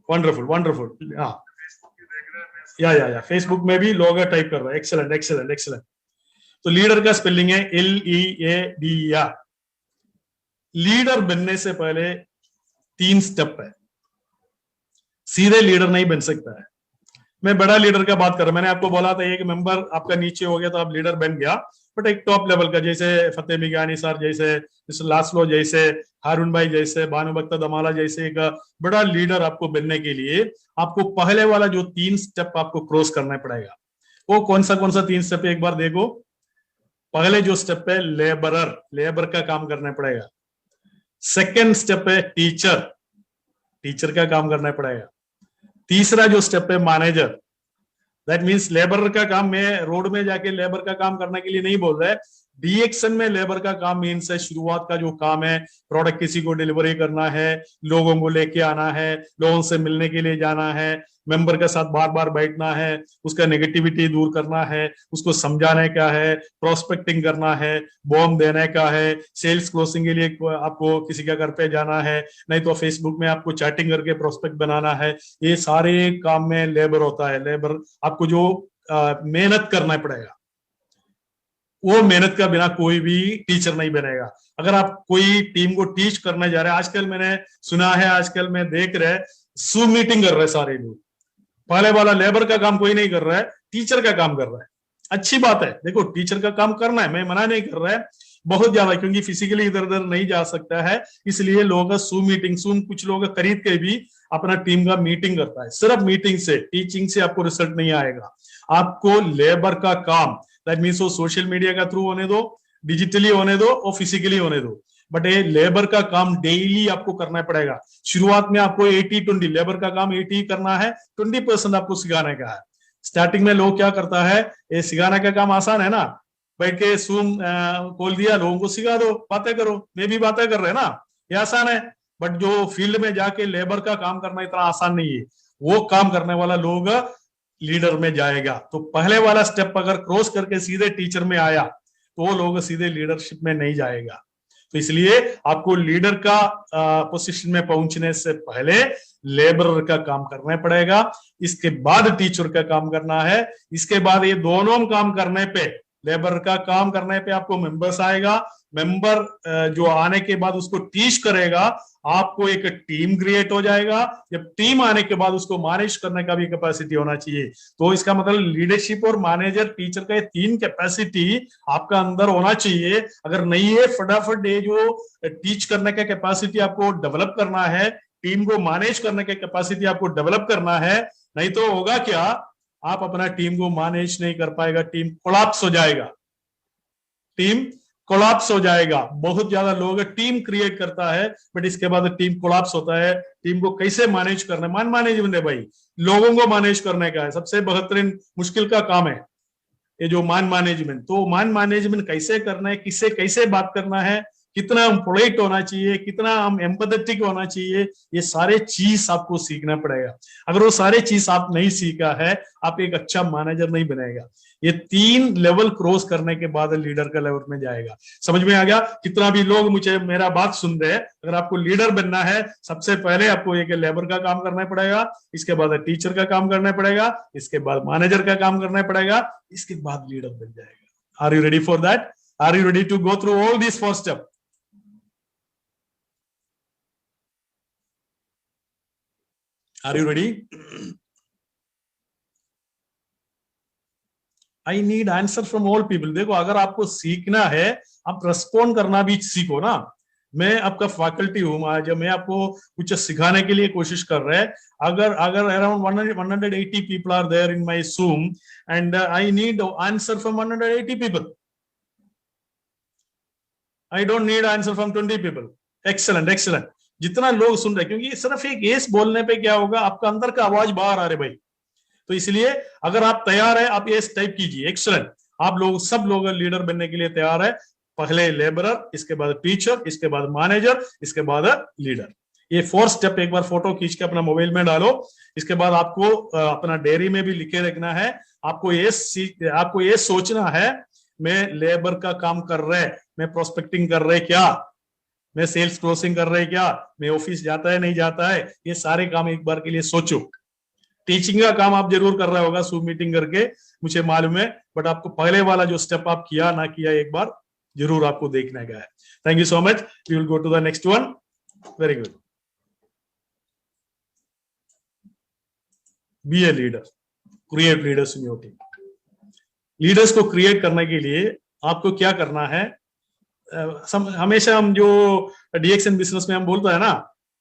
Speaker 1: wonderful wonderful. हाँ, या फेसबुक में भी लोग टाइप कर रहा है। Excellent excellent excellent. तो लीडर का स्पेलिंग है LEADER। लीडर बनने से पहले 3 स्टेप है, सीधे लीडर नहीं बन सकता है। मैं बड़ा लीडर का बात कर रहा हूं, मैंने आपको बोला था एक मेंबर आपका नीचे हो गया तो आप लीडर बन गया, बट एक टॉप लेवल का, जैसे फतेह मिगानी सर जैसे लास्लो जैसे, हारून भाई जैसे, भानुभक्त दमाला जैसे, एक बड़ा लीडर आपको बनने के लिए आपको पहले वाला जो 3 स्टेप आपको क्रॉस करना पड़ेगा। वो कौन सा 3 स्टेप है एक बार देखो। पहले जो स्टेप है लेबरर, लेबर का काम करना पड़ेगा। सेकेंड स्टेप है टीचर, टीचर का काम करना पड़ेगा। तीसरा जो स्टेप है मैनेजर, दैट मीन्स लेबर का काम, मैं रोड में जाके लेबर का काम करने के लिए नहीं बोल रहा है। डीएक्शन में लेबर का काम मीन्स है शुरुआत का जो काम है, प्रोडक्ट किसी को डिलीवरी करना है, लोगों को लेके आना है, लोगों से मिलने के लिए जाना है, मेंबर के साथ बार बार बैठना है, उसका नेगेटिविटी दूर करना है, उसको समझाने का है, प्रोस्पेक्टिंग करना है, बॉम्ब देने का है, सेल्स क्लोजिंग के लिए आपको किसी का घर पे जाना है, नहीं तो फेसबुक में आपको चैटिंग करके प्रोस्पेक्ट बनाना है। ये सारे काम में लेबर होता है। लेबर आपको जो मेहनत करना पड़ेगा, वो मेहनत का बिना कोई भी टीचर नहीं बनेगा। अगर आप कोई टीम को टीच करने जा रहे हैं, आजकल मैंने सुना है, आजकल मैं देख रहे जूम मीटिंग कर रहे हैं सारे लोग। पहले वाला लेबर का काम कोई नहीं कर रहा है, टीचर का काम कर रहा है। अच्छी बात है, देखो टीचर का काम करना है, मैं मना नहीं कर रहा है बहुत ज्यादा, क्योंकि फिजिकली इधर उधर नहीं जा सकता है, इसलिए लोगों का जूम मीटिंग, कुछ लोग खरीद के भी अपना टीम का मीटिंग करता है। सिर्फ मीटिंग से, टीचिंग से आपको रिजल्ट नहीं आएगा। आपको लेबर का काम, दैट मीन्स वो सोशल मीडिया का थ्रू होने दो, डिजिटली होने दो और फिजिकली होने दो, बट ये लेबर का काम डेली आपको करना पड़ेगा। शुरुआत में आपको 80-20 लेबर का काम 80 करना है, 20% आपको सिखाने का है। स्टार्टिंग में लोग क्या करता है, ये सिखाने का काम आसान है ना, बैठ के जूम खोल दिया, लोगों को सिखा दो, बातें करो, मैं भी बातें कर रहे हैं ना, ये आसान है। बट जो फील्ड में जाके लेबर का काम करना इतना आसान नहीं है। वो काम करने वाला लोग लीडर में जाएगा। तो पहले वाला स्टेप अगर क्रॉस करके सीधे टीचर में आया तो वो लोग सीधे लीडरशिप में नहीं जाएगा। तो इसलिए आपको लीडर का पोजीशन में पहुंचने से पहले लेबरर का काम करना पड़ेगा, इसके बाद टीचर का काम करना है, इसके बाद ये दोनों काम करने पे, लेबर का काम करने पे आपको मेंबर्स आएगा, मेंबर जो आने के बाद उसको टीच करेगा, आपको एक टीम क्रिएट हो जाएगा। जब टीम आने के बाद उसको मैनेज करने का भी कैपेसिटी होना चाहिए। तो इसका मतलब लीडरशिप और मैनेजर टीचर का ये 3 कैपेसिटी आपका अंदर होना चाहिए। अगर नहीं है, फटाफट ये जो टीच करने का कैपेसिटी आपको डेवलप करना है, टीम को मैनेज करने का कैपेसिटी आपको डेवलप करना है, नहीं तो होगा क्या, आप अपना टीम को मैनेज नहीं कर पाएगा, टीम कोलैप्स हो जाएगा, टीम कोलैप्स हो जाएगा। बहुत ज्यादा लोग टीम क्रिएट करता है, बट इसके बाद टीम कोलैप्स होता है। टीम को कैसे मैनेज करना है, मान मैनेजमेंट है भाई, लोगों को मैनेज करने का है, सबसे बेहतरीन मुश्किल का काम है ये जो मान मैनेजमेंट। तो मान मैनेजमेंट कैसे करना है, किससे कैसे बात करना है, कितना हम पोलाइट होना चाहिए, कितना हम एम्पैथेटिक होना चाहिए, ये सारे चीज आपको सीखना पड़ेगा। अगर वो सारे चीज आप नहीं सीखा है, आप एक अच्छा मैनेजर नहीं बनेगा। ये 3 लेवल क्रॉस करने के बाद लीडर का लेवल में जाएगा। समझ में आ गया? कितना भी लोग मुझे मेरा बात सुन रहे हैं, अगर आपको लीडर बनना है, सबसे पहले आपको एक लेबर का काम करना पड़ेगा, इसके बाद टीचर का काम करना पड़ेगा, इसके बाद मैनेजर का काम करना पड़ेगा, इसके बाद लीडर बन जाएगा। Are you ready for that? Are you ready to go through all this 4 step? Are you ready? I need answer from all people. देखो, अगर आपको सीखना है, आप रेस्पॉन्ड करना भी सीखो ना। मैं आपका फैकल्टी हूँ, आज मैं आपको कुछ सिखाने के लिए कोशिश कर रहा है। अगर अगर around 180 people are there in my Zoom and I need answer from 180 people, I don't need answer from 20 people. Excellent, excellent. जितना लोग सुन रहे, क्योंकि सिर्फ एक यस बोलने पे क्या होगा, आपका अंदर का आवाज बाहर आ रहे भाई। तो इसलिए अगर आप तैयार है, आप यस टाइप कीजिए। एक्सेलेंट, आप लोग सब लोग लीडर बनने के लिए तैयार है। पहले लेबरर, इसके बाद टीचर, इसके बाद मैनेजर, इसके बाद लीडर। ये 4 स्टेप एक बार फोटो खींच के अपना मोबाइल में डालो। इसके बाद आपको अपना डायरी में भी लिखे रखना है। आपको ये सोचना है, मैं लेबर का काम कर रहे, मैं प्रोस्पेक्टिंग कर रहे क्या, मैं सेल्स क्लोजिंग कर रहे क्या, मैं ऑफिस जाता है नहीं जाता है, ये सारे काम एक बार के लिए सोचो। टीचिंग का काम आप जरूर कर रहा होगा जूम मीटिंग करके, मुझे मालूम है, बट आपको पहले वाला जो स्टेप आप किया ना किया, एक बार जरूर आपको देखने का है। Thank you so much. We will go to the next one. Very good. Be a leader, create leaders in your team. Leaders को क्रिएट करने के लिए आपको क्या करना है, हमेशा हम जो डीएक्शन बिजनेस में हम बोलते हैं ना,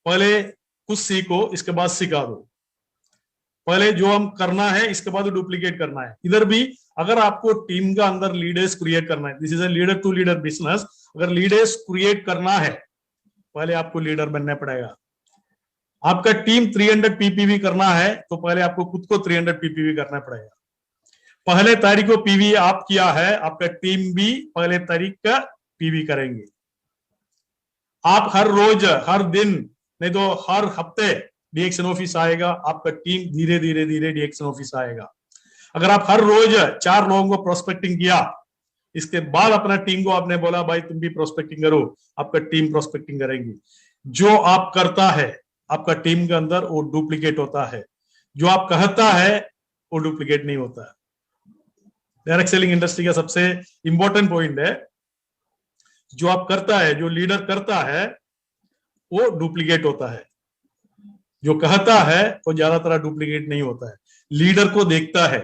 Speaker 1: पहले कुछ सीखो, इसके बाद सिखा दो। पहले जो हम करना है, इसके बाद डुप्लीकेट करना है। इधर भी अगर आपको टीम का अंदर लीडर्स क्रिएट करना है, this is a leader to leader business, अगर लीडर्स क्रिएट करना है, पहले आपको लीडर बनना पड़ेगा। आपका टीम 300 पीपीवी करना है, तो पहले आपको खुद को 300 पीपीवी करना पड़ेगा। पहले तारीख को पीवी आप किया है, आपका टीम भी पहले तारीख का पीवी करेंगे। आप हर रोज, हर दिन, नहीं तो हर हफ्ते डीएक्शन ऑफिस आएगा, आपका टीम धीरे धीरे धीरे डीएक्शन ऑफिस आएगा। अगर आप हर रोज 4 लोगों को प्रोस्पेक्टिंग किया, इसके बाद अपना टीम को आपने बोला भाई तुम भी प्रोस्पेक्टिंग करो, आपका टीम प्रोस्पेक्टिंग करेंगी। जो आप करता है आपका टीम के अंदर वो डुप्लीकेट होता है, जो आप कहता है वो डुप्लीकेट नहीं होता है। डायरेक्ट सेलिंग इंडस्ट्री का सबसे इंपॉर्टेंट पॉइंट है, जो आप करता है, जो लीडर करता है वो डुप्लीकेट होता है, जो कहता है वो ज्यादातर डुप्लीकेट नहीं होता है। लीडर को देखता है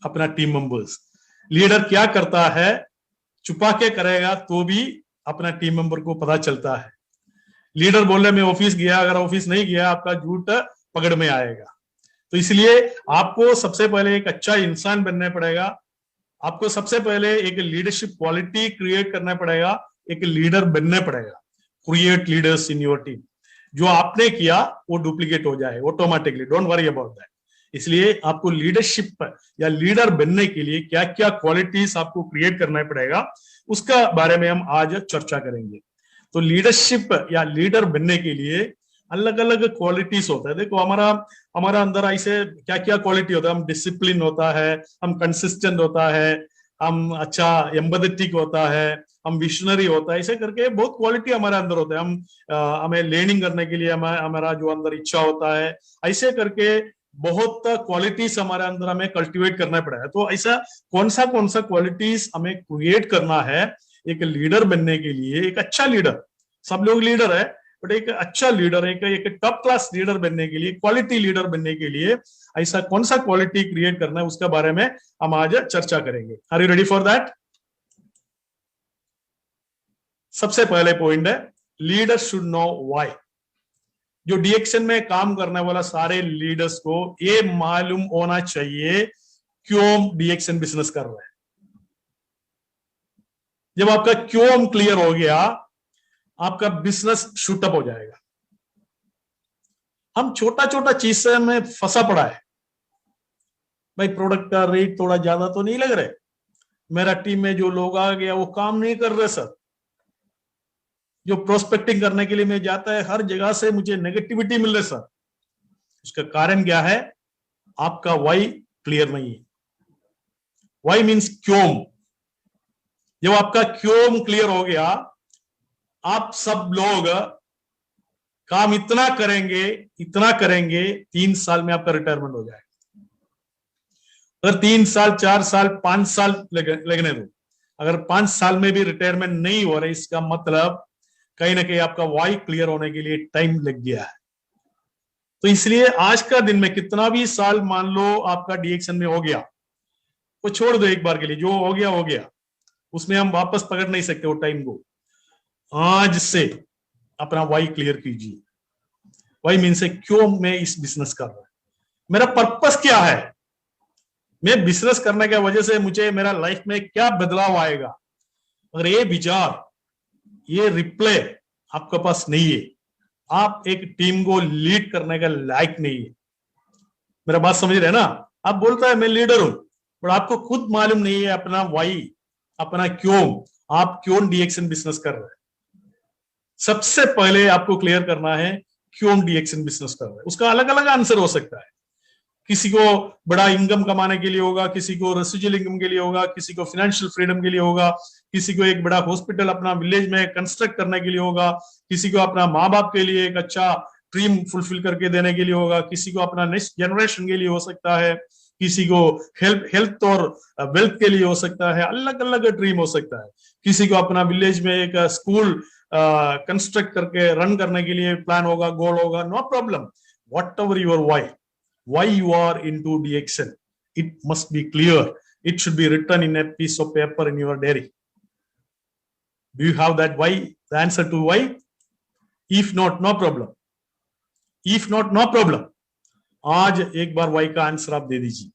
Speaker 1: अपना टीम मेंबर्स, लीडर क्या करता है छुपा के करेगा तो भी अपना टीम मेंबर को पता चलता है। लीडर बोल रहे मैं ऑफिस गया, अगर ऑफिस नहीं गया आपका झूठ पकड़ में आएगा। तो इसलिए आपको सबसे पहले एक अच्छा इंसान बनना पड़ेगा, आपको सबसे पहले एक लीडरशिप क्वालिटी क्रिएट करना पड़ेगा, एक लीडर बनना पड़ेगा। Create leaders in your team. जो आपने किया वो डुप्लीकेट हो जाए automatically, don't worry about that. इसलिए आपको लीडरशिप या लीडर बनने के लिए क्या क्या क्वालिटीज आपको क्रिएट करना पड़ेगा, उसका बारे में हम आज चर्चा करेंगे। तो लीडरशिप या लीडर बनने के लिए अलग अलग क्वालिटीज होता है। देखो हमारा अंदर ऐसे क्या क्या क्वालिटी होता है। हम डिसिप्लिन होता है, हम कंसिस्टेंट होता है, हम अच्छा एम्पैथेटिक होता है, हम विशनरी होता है, ऐसे करके बहुत क्वालिटी हमारे अंदर होता है। हम हमें लर्निंग करने के लिए हमारा जो अंदर इच्छा होता है, ऐसे करके बहुत क्वालिटीज हमारे अंदर हमें कल्टीवेट करना पड़ेगा। तो ऐसा कौन सा क्वालिटीज हमें क्रिएट करना है एक लीडर बनने के लिए। एक अच्छा लीडर, सब लोग लीडर है, बट एक अच्छा लीडर, एक टॉप क्लास लीडर बनने के लिए, क्वालिटी लीडर बनने के लिए ऐसा कौन सा क्वालिटी क्रिएट करना है, उसके बारे में हम आज चर्चा करेंगे। Are you ready for that? सबसे पहले पॉइंट है लीडर शुड नो व्हाई। जो डीएक्शन में काम करने वाला सारे लीडर्स को ये मालूम होना चाहिए क्यों डीएक्शन बिजनेस कर रहे हैं। जब आपका क्यों क्लियर हो गया, आपका बिजनेस शूटअप हो जाएगा। हम छोटा छोटा चीज से में फंसा पड़ा है, भाई प्रोडक्ट का रेट थोड़ा ज्यादा तो नहीं लग रहा, मेरा टीम में जो लोग आ गया वो काम नहीं कर रहे सर, जो प्रोस्पेक्टिंग करने के लिए मैं जाता है हर जगह से मुझे नेगेटिविटी मिल रही सर। उसका कारण क्या है? आपका वाई क्लियर नहीं है। वाई मीन्स क्यों। जब आपका क्यों क्लियर हो गया, आप सब लोग काम इतना करेंगे 3 साल में आपका रिटायरमेंट हो जाएगा। अगर 3 साल 4 साल 5 साल लगने दो, अगर 5 साल में भी रिटायरमेंट नहीं हो रहा, इसका मतलब कहीं ना कहीं आपका वाई क्लियर होने के लिए टाइम लग गया है। तो इसलिए आज का दिन में कितना भी साल मान लो आपका डीएक्शन में हो गया, वो छोड़ दो एक बार के लिए, जो हो गया, उसमें हम वापस पकड़ नहीं सकते वो टाइम को। आज से अपना वाई क्लियर कीजिए। वाई मीन से क्यों मैं इस बिजनेस कर रहा हूं, मेरा पर्पस क्या है, मैं बिजनेस करने की वजह से मुझे मेरा लाइफ में क्या बदलाव आएगा। अगर ये विचार, ये रिप्ले आपके पास नहीं है, आप एक टीम को लीड करने का लायक नहीं है। मेरा बात समझ रहे हैं ना? आप बोलता है मैं लीडर हूं, पर आपको खुद मालूम नहीं है अपना वाई, अपना क्यों, आप क्यों डीएक्शन बिजनेस कर रहे हैं। सबसे पहले आपको क्लियर करना है क्यों डीएक्शन बिजनेस कर रहे हैं। उसका अलग अलग आंसर हो सकता है। किसी को बड़ा इनकम कमाने के लिए होगा, किसी को रेसिजुअल इनकम के लिए होगा, किसी को फाइनेंशियल फ्रीडम के लिए होगा, किसी को एक बड़ा हॉस्पिटल अपना विलेज में कंस्ट्रक्ट करने के लिए होगा, किसी को अपना माँ बाप के लिए एक अच्छा ड्रीम फुलफिल करके देने के लिए होगा, किसी को अपना नेक्स्ट जनरेशन के लिए हो सकता है, किसी को हेल्थ और वेल्थ के लिए हो सकता है, अलग अलग ड्रीम हो सकता है। किसी को अपना विलेज में एक स्कूल कंस्ट्रक्ट करके रन करने के लिए प्लान होगा, गोल होगा, no problem. Whatever your why, why you are into DXN, it must be clear. It should be written in a piece of paper in your diary. Do you have that why, the answer to why? If not, no problem. If not, no problem. आज एक बार why का answer आप दे दीजिए।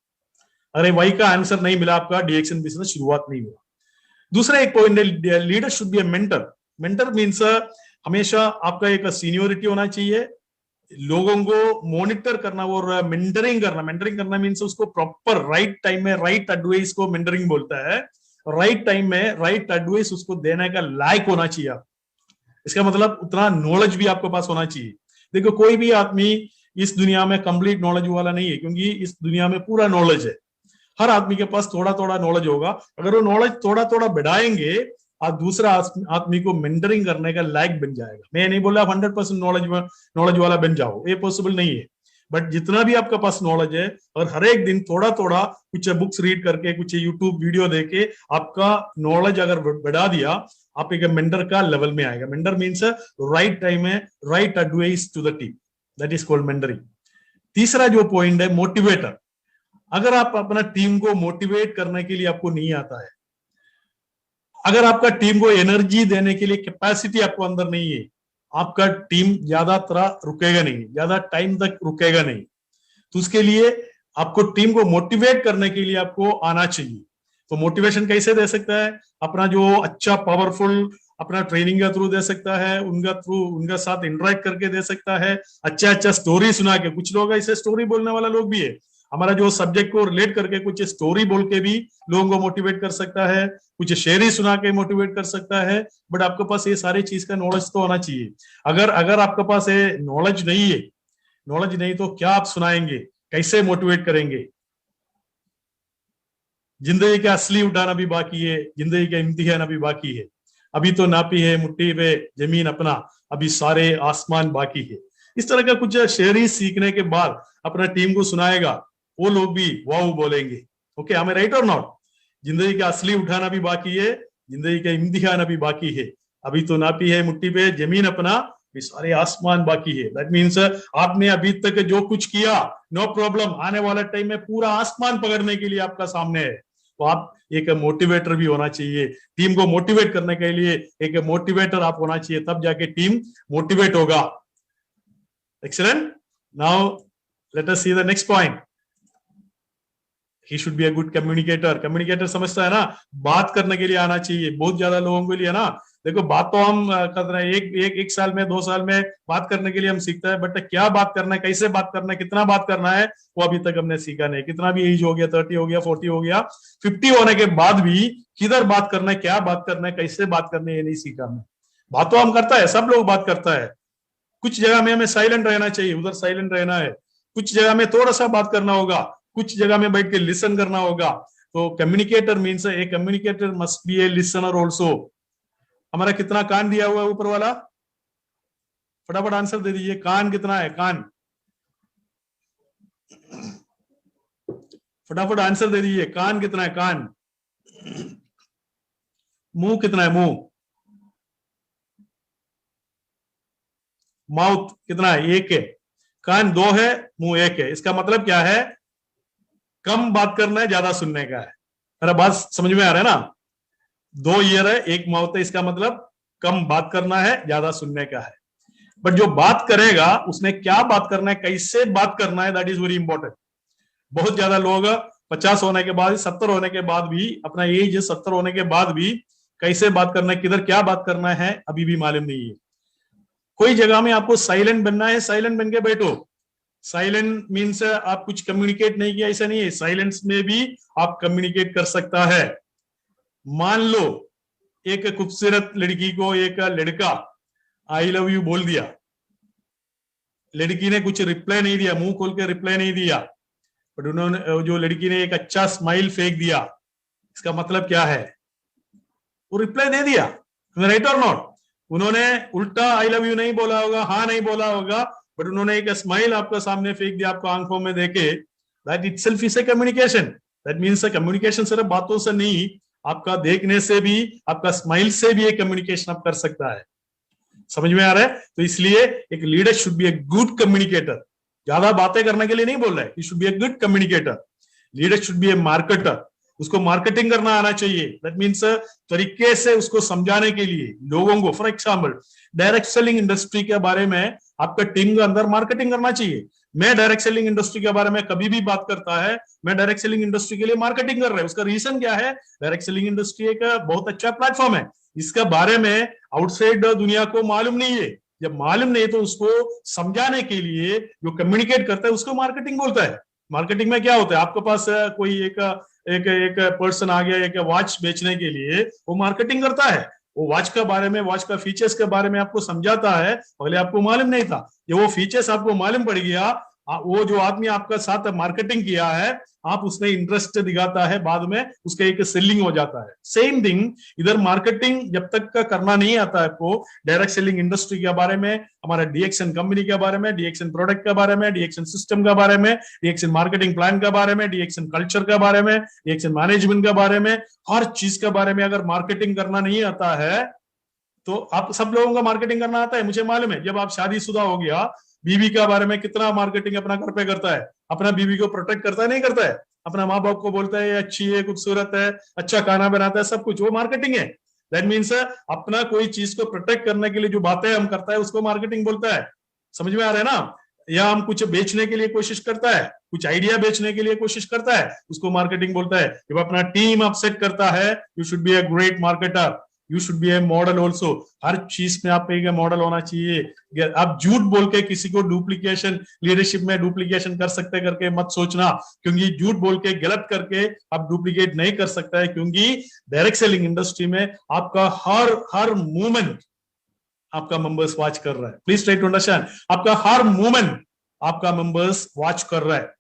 Speaker 1: अरे why का answer नहीं मिला, आपका DXN बिजनेस शुरुआत नहीं हुआ। दूसरा एक पॉइंट है, leader should be A mentor. Mentor means हमेशा आपका एक सीनियोरिटी होना चाहिए, लोगों को मॉनिटर करना और मेंटरिंग करना मीन्स उसको प्रॉपर राइट टाइम में राइट एडवाइस को मेंटरिंग बोलता है। राइट टाइम में राइट एडवाइस उसको देने का लायक होना चाहिए आप। इसका मतलब उतना नॉलेज भी आपके पास होना चाहिए। देखो कोई भी आदमी इस दुनिया में कंप्लीट नॉलेज वाला नहीं है, क्योंकि इस दुनिया में पूरा नॉलेज है। हर आदमी के पास थोड़ा थोड़ा नॉलेज होगा। अगर वो नॉलेज थोड़ा थोड़ा बढ़ाएंगे, आप दूसरा आदमी को मेंटरिंग करने का लायक बन जाएगा। मैं नहीं बोल रहा 100% नॉलेज वाला बन जाओ, ये पॉसिबल नहीं है। बट जितना भी आपके पास नॉलेज है, और हर एक दिन थोड़ा थोड़ा कुछ बुक्स रीड करके, कुछ यूट्यूब वीडियो देके आपका नॉलेज अगर बढ़ा दिया, आप एक मेंटर का लेवल में आएगा। मेंटर मीन्स राइट टाइम में right advice to the team, that is called mentoring. तीसरा जो पॉइंट है मोटिवेटर। अगर आप अपना टीम को मोटिवेट करने के लिए आपको नहीं आता है, अगर आपका टीम को एनर्जी देने के लिए कैपेसिटी आपको अंदर नहीं है, आपका टीम ज्यादा तरह रुकेगा नहीं, ज्यादा टाइम तक रुकेगा नहीं। तो उसके लिए आपको टीम को मोटिवेट करने के लिए आपको आना चाहिए। तो मोटिवेशन कैसे दे सकता है? अपना जो अच्छा पावरफुल अपना ट्रेनिंग का थ्रू दे सकता है, उनका साथ इंटरेक्ट करके दे सकता है, अच्छा अच्छा स्टोरी सुना के। कुछ लोग ऐसे स्टोरी बोलने वाला लोग भी है, हमारा जो सब्जेक्ट को रिलेट करके कुछ स्टोरी बोल के भी लोगों को मोटिवेट कर सकता है, कुछ शेयरी सुना के मोटिवेट कर सकता है। बट आपके पास ये सारी चीज का नॉलेज तो होना चाहिए। अगर अगर आपके पास ये नॉलेज नहीं है, नॉलेज नहीं तो क्या आप सुनाएंगे, कैसे मोटिवेट करेंगे? जिंदगी का असली उठाना भी बाकी है, जिंदगी का इम्तिहान अभी बाकी है। अभी तो नापी है मुट्ठी पे जमीन अपना, अभी सारे आसमान बाकी है। इस तरह का कुछ शेयरी सीखने के बाद अपना टीम को सुनाएगा, वो लोग भी वाह बोलेंगे। ओके, हमें राइट और नॉट? जिंदगी का असली उठाना भी बाकी है, जिंदगी का इम्तिहान अभी बाकी है। अभी तो नापी है मुट्ठी पे जमीन अपना, अभी सारे आसमान बाकी है। दैट मीन्स आपने अभी तक जो कुछ किया, नो प्रॉब्लम, आने वाला टाइम में पूरा आसमान पकड़ने के लिए आपका सामने है। तो आप एक मोटिवेटर भी होना चाहिए। टीम को मोटिवेट करने के लिए एक मोटिवेटर आप होना चाहिए, तब जाके टीम मोटिवेट होगा। Excellent. Now let us see the next point. He should be a good communicator. Communicator समझता है ना, बात करने के लिए आना चाहिए। बहुत ज्यादा लोगों के लिए ना, देखो बात तो हम कर रहे हैं, एक साल में 2 साल में बात करने के लिए हम सीखते हैं, बट क्या बात करना है, कैसे बात करना है, कितना बात करना है, वो अभी तक हमने सीखा नहीं। कितना भी एज हो गया, 30 हो गया, 40 हो गया, 50 होने के बाद भी किधर बात करना है, क्या बात करना है, कैसे बात करना है, ये नहीं सीखा हमने। बात तो हम करता है, सब लोग बात करता है। कुछ जगह में हमें साइलेंट रहना चाहिए, उधर साइलेंट रहना है। कुछ जगह में थोड़ा सा बात करना होगा, कुछ जगह में बैठ के लिसन करना होगा। तो communicator means A communicator must be a listener also. हमारा कितना कान दिया हुआ है ऊपर वाला? फटाफट आंसर दे दीजिए, कान कितना है? कान फटाफट आंसर दे दीजिए, कान कितना है? कान। मुंह कितना है? मुंह, माउथ कितना है? 1 है। कान 2 है, मुंह 1 है। इसका मतलब क्या है? कम बात करना है, ज्यादा सुनने का है। मेरा बात समझ में आ रहा है ना? 2 ईयर है, 1 माउथ है, इसका मतलब कम बात करना है, ज्यादा सुनने का है। बट जो बात करेगा उसने क्या बात करना है, कैसे बात करना है, दैट इज वेरी इंपॉर्टेंट। बहुत ज्यादा लोग 50 होने के बाद, 70 होने के बाद भी, अपना एज 70 होने के बाद भी कैसे बात करना है, किधर क्या बात करना है, अभी भी मालूम नहीं है। कोई जगह में आपको साइलेंट बनना है, साइलेंट बन के बैठो। साइलेंट मीन्स आप कुछ कम्युनिकेट नहीं किया, ऐसा नहीं है। साइलेंस में भी आप कम्युनिकेट कर सकता है। मान लो एक खूबसूरत लड़की को एक लड़का आई लव यू बोल दिया, लड़की ने कुछ रिप्लाई नहीं दिया, मुंह खोल के रिप्लाई नहीं दिया, बट उन्होंने, जो लड़की ने एक अच्छा स्माइल फेंक दिया, इसका मतलब क्या है? वो रिप्लाई दे दिया। राइट और नॉट? उन्होंने उल्टा आई लव यू नहीं बोला होगा, हाँ नहीं बोला होगा, बट उन्होंने एक स्माइल आपके सामने फेंक दिया, आपको आंखों में देखे। That itself is a communication. That means communication सिर्फ बातों से नहीं, आपका देखने से भी, आपका स्माइल से भी एक कम्युनिकेशन आप कर सकता है। समझ में आ रहा है? तो इसलिए एक leader should be a good communicator. ज्यादा बातें करने के लिए नहीं बोल रहा है, he should be a good communicator. Leader should be A marketer. उसको मार्केटिंग करना आना चाहिए। दैट मीन्स तरीके से उसको समझाने के लिए लोगों को। For example, direct selling industry के बारे में आपका टीम के अंदर मार्केटिंग करना चाहिए। मैं डायरेक्ट सेलिंग इंडस्ट्री के बारे में कभी भी बात करता है, मैं डायरेक्ट सेलिंग इंडस्ट्री के लिए मार्केटिंग कर रहा है। उसका रीजन क्या है? डायरेक्ट सेलिंग इंडस्ट्री एक बहुत अच्छा प्लेटफॉर्म है, इसके बारे में आउटसाइड दुनिया को मालूम नहीं है। जब मालूम नहीं तो उसको समझाने के लिए जो कम्युनिकेट करता है उसको मार्केटिंग बोलता है। मार्केटिंग में क्या होता है, आपके पास कोई एक एक एक पर्सन आ गया एक वॉच बेचने के लिए, वो मार्केटिंग करता है, वो वॉच के बारे में, वॉच का फीचर्स के बारे में आपको समझाता है। पहले आपको मालूम नहीं था, ये वो फीचर्स आपको मालूम पड़ गया, वो जो आदमी आपका साथ मार्केटिंग किया है, आप उसमें इंटरेस्ट दिखाता है, बाद में उसका एक सेलिंग हो जाता है। सेम थिंग इधर मार्केटिंग जब तक का करना नहीं आता है आपको, डायरेक्ट सेलिंग इंडस्ट्री के बारे में, हमारा डीएक्शन कंपनी के बारे में, डीएक्शन प्रोडक्ट के बारे में, डीएक्शन सिस्टम के बारे में, डीएक्शन मार्केटिंग प्लान के बारे में, डीएक्शन कल्चर के बारे में, डीएक्शन मैनेजमेंट के बारे में, हर चीज के बारे में अगर मार्केटिंग करना नहीं आता है तो आप सब लोगों का मार्केटिंग करना आता है, मुझे मालूम है। जब आप शादीशुदा हो गया, बीवी के बारे में कितना मार्केटिंग अपना घर पे करता है, अपना बीवी को प्रोटेक्ट करता है नहीं करता है, अपना माँ बाप को बोलता है अच्छी है, खूबसूरत है, अच्छा खाना बनाता है, सब कुछ वो मार्केटिंग है। दैट मीन्स अपना कोई चीज को प्रोटेक्ट करने के लिए जो बातें हम करता है उसको मार्केटिंग बोलता है। समझ में आ रहा है ना? या हम कुछ बेचने के लिए कोशिश करता है, कुछ आइडिया बेचने के लिए कोशिश करता है, उसको मार्केटिंग बोलता है। जब अपना टीम आप सेट करता है, you should be a great marketer, you should be a model also. हर चीज में आप एक मॉडल होना चाहिए। आप झूठ बोल के किसी को डुप्लीकेशन, लीडरशिप में डुप्लीकेशन कर सकते करके मत सोचना, क्योंकि झूठ बोल के गलत करके आप डुप्लीकेट नहीं कर सकता है, क्योंकि डायरेक्ट सेलिंग इंडस्ट्री में आपका हर हर मूवमेंट आपका मेंबर्स वॉच कर रहा है। प्लीज ट्राई टू अंडरस्टैंड, आपका हर मूवमेंट आपका मेंबर्स वॉच कर रहा है,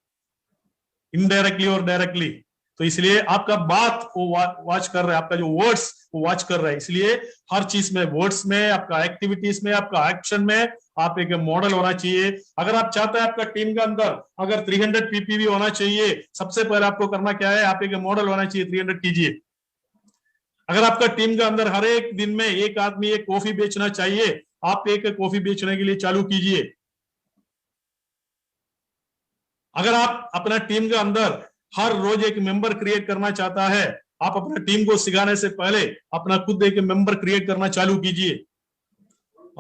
Speaker 1: इनडायरेक्टली और डायरेक्टली। तो इसलिए आपका बात वो वॉच कर रहा है, आपका जो वर्ड्स वो वॉच कर रहा है। इसलिए हर चीज में, वर्ड्स में, आपका एक्टिविटीज में, आपका एक्शन में आप एक मॉडल होना चाहिए। अगर आप चाहते हैं आपका टीम के अंदर अगर 300 पीपीवी होना चाहिए, सबसे पहले आपको करना क्या है, आप एक मॉडल होना चाहिए, 300 कीजिए। अगर आपका टीम के अंदर हर एक दिन में एक आदमी एक कॉफी बेचना चाहिए, आप एक कॉफी बेचने के लिए चालू कीजिए। अगर आप अपना टीम के अंदर हर रोज एक मेंबर क्रिएट करना चाहता है, आप अपना टीम को सिखाने से पहले अपना खुद एक मेंबर क्रिएट करना चालू कीजिए।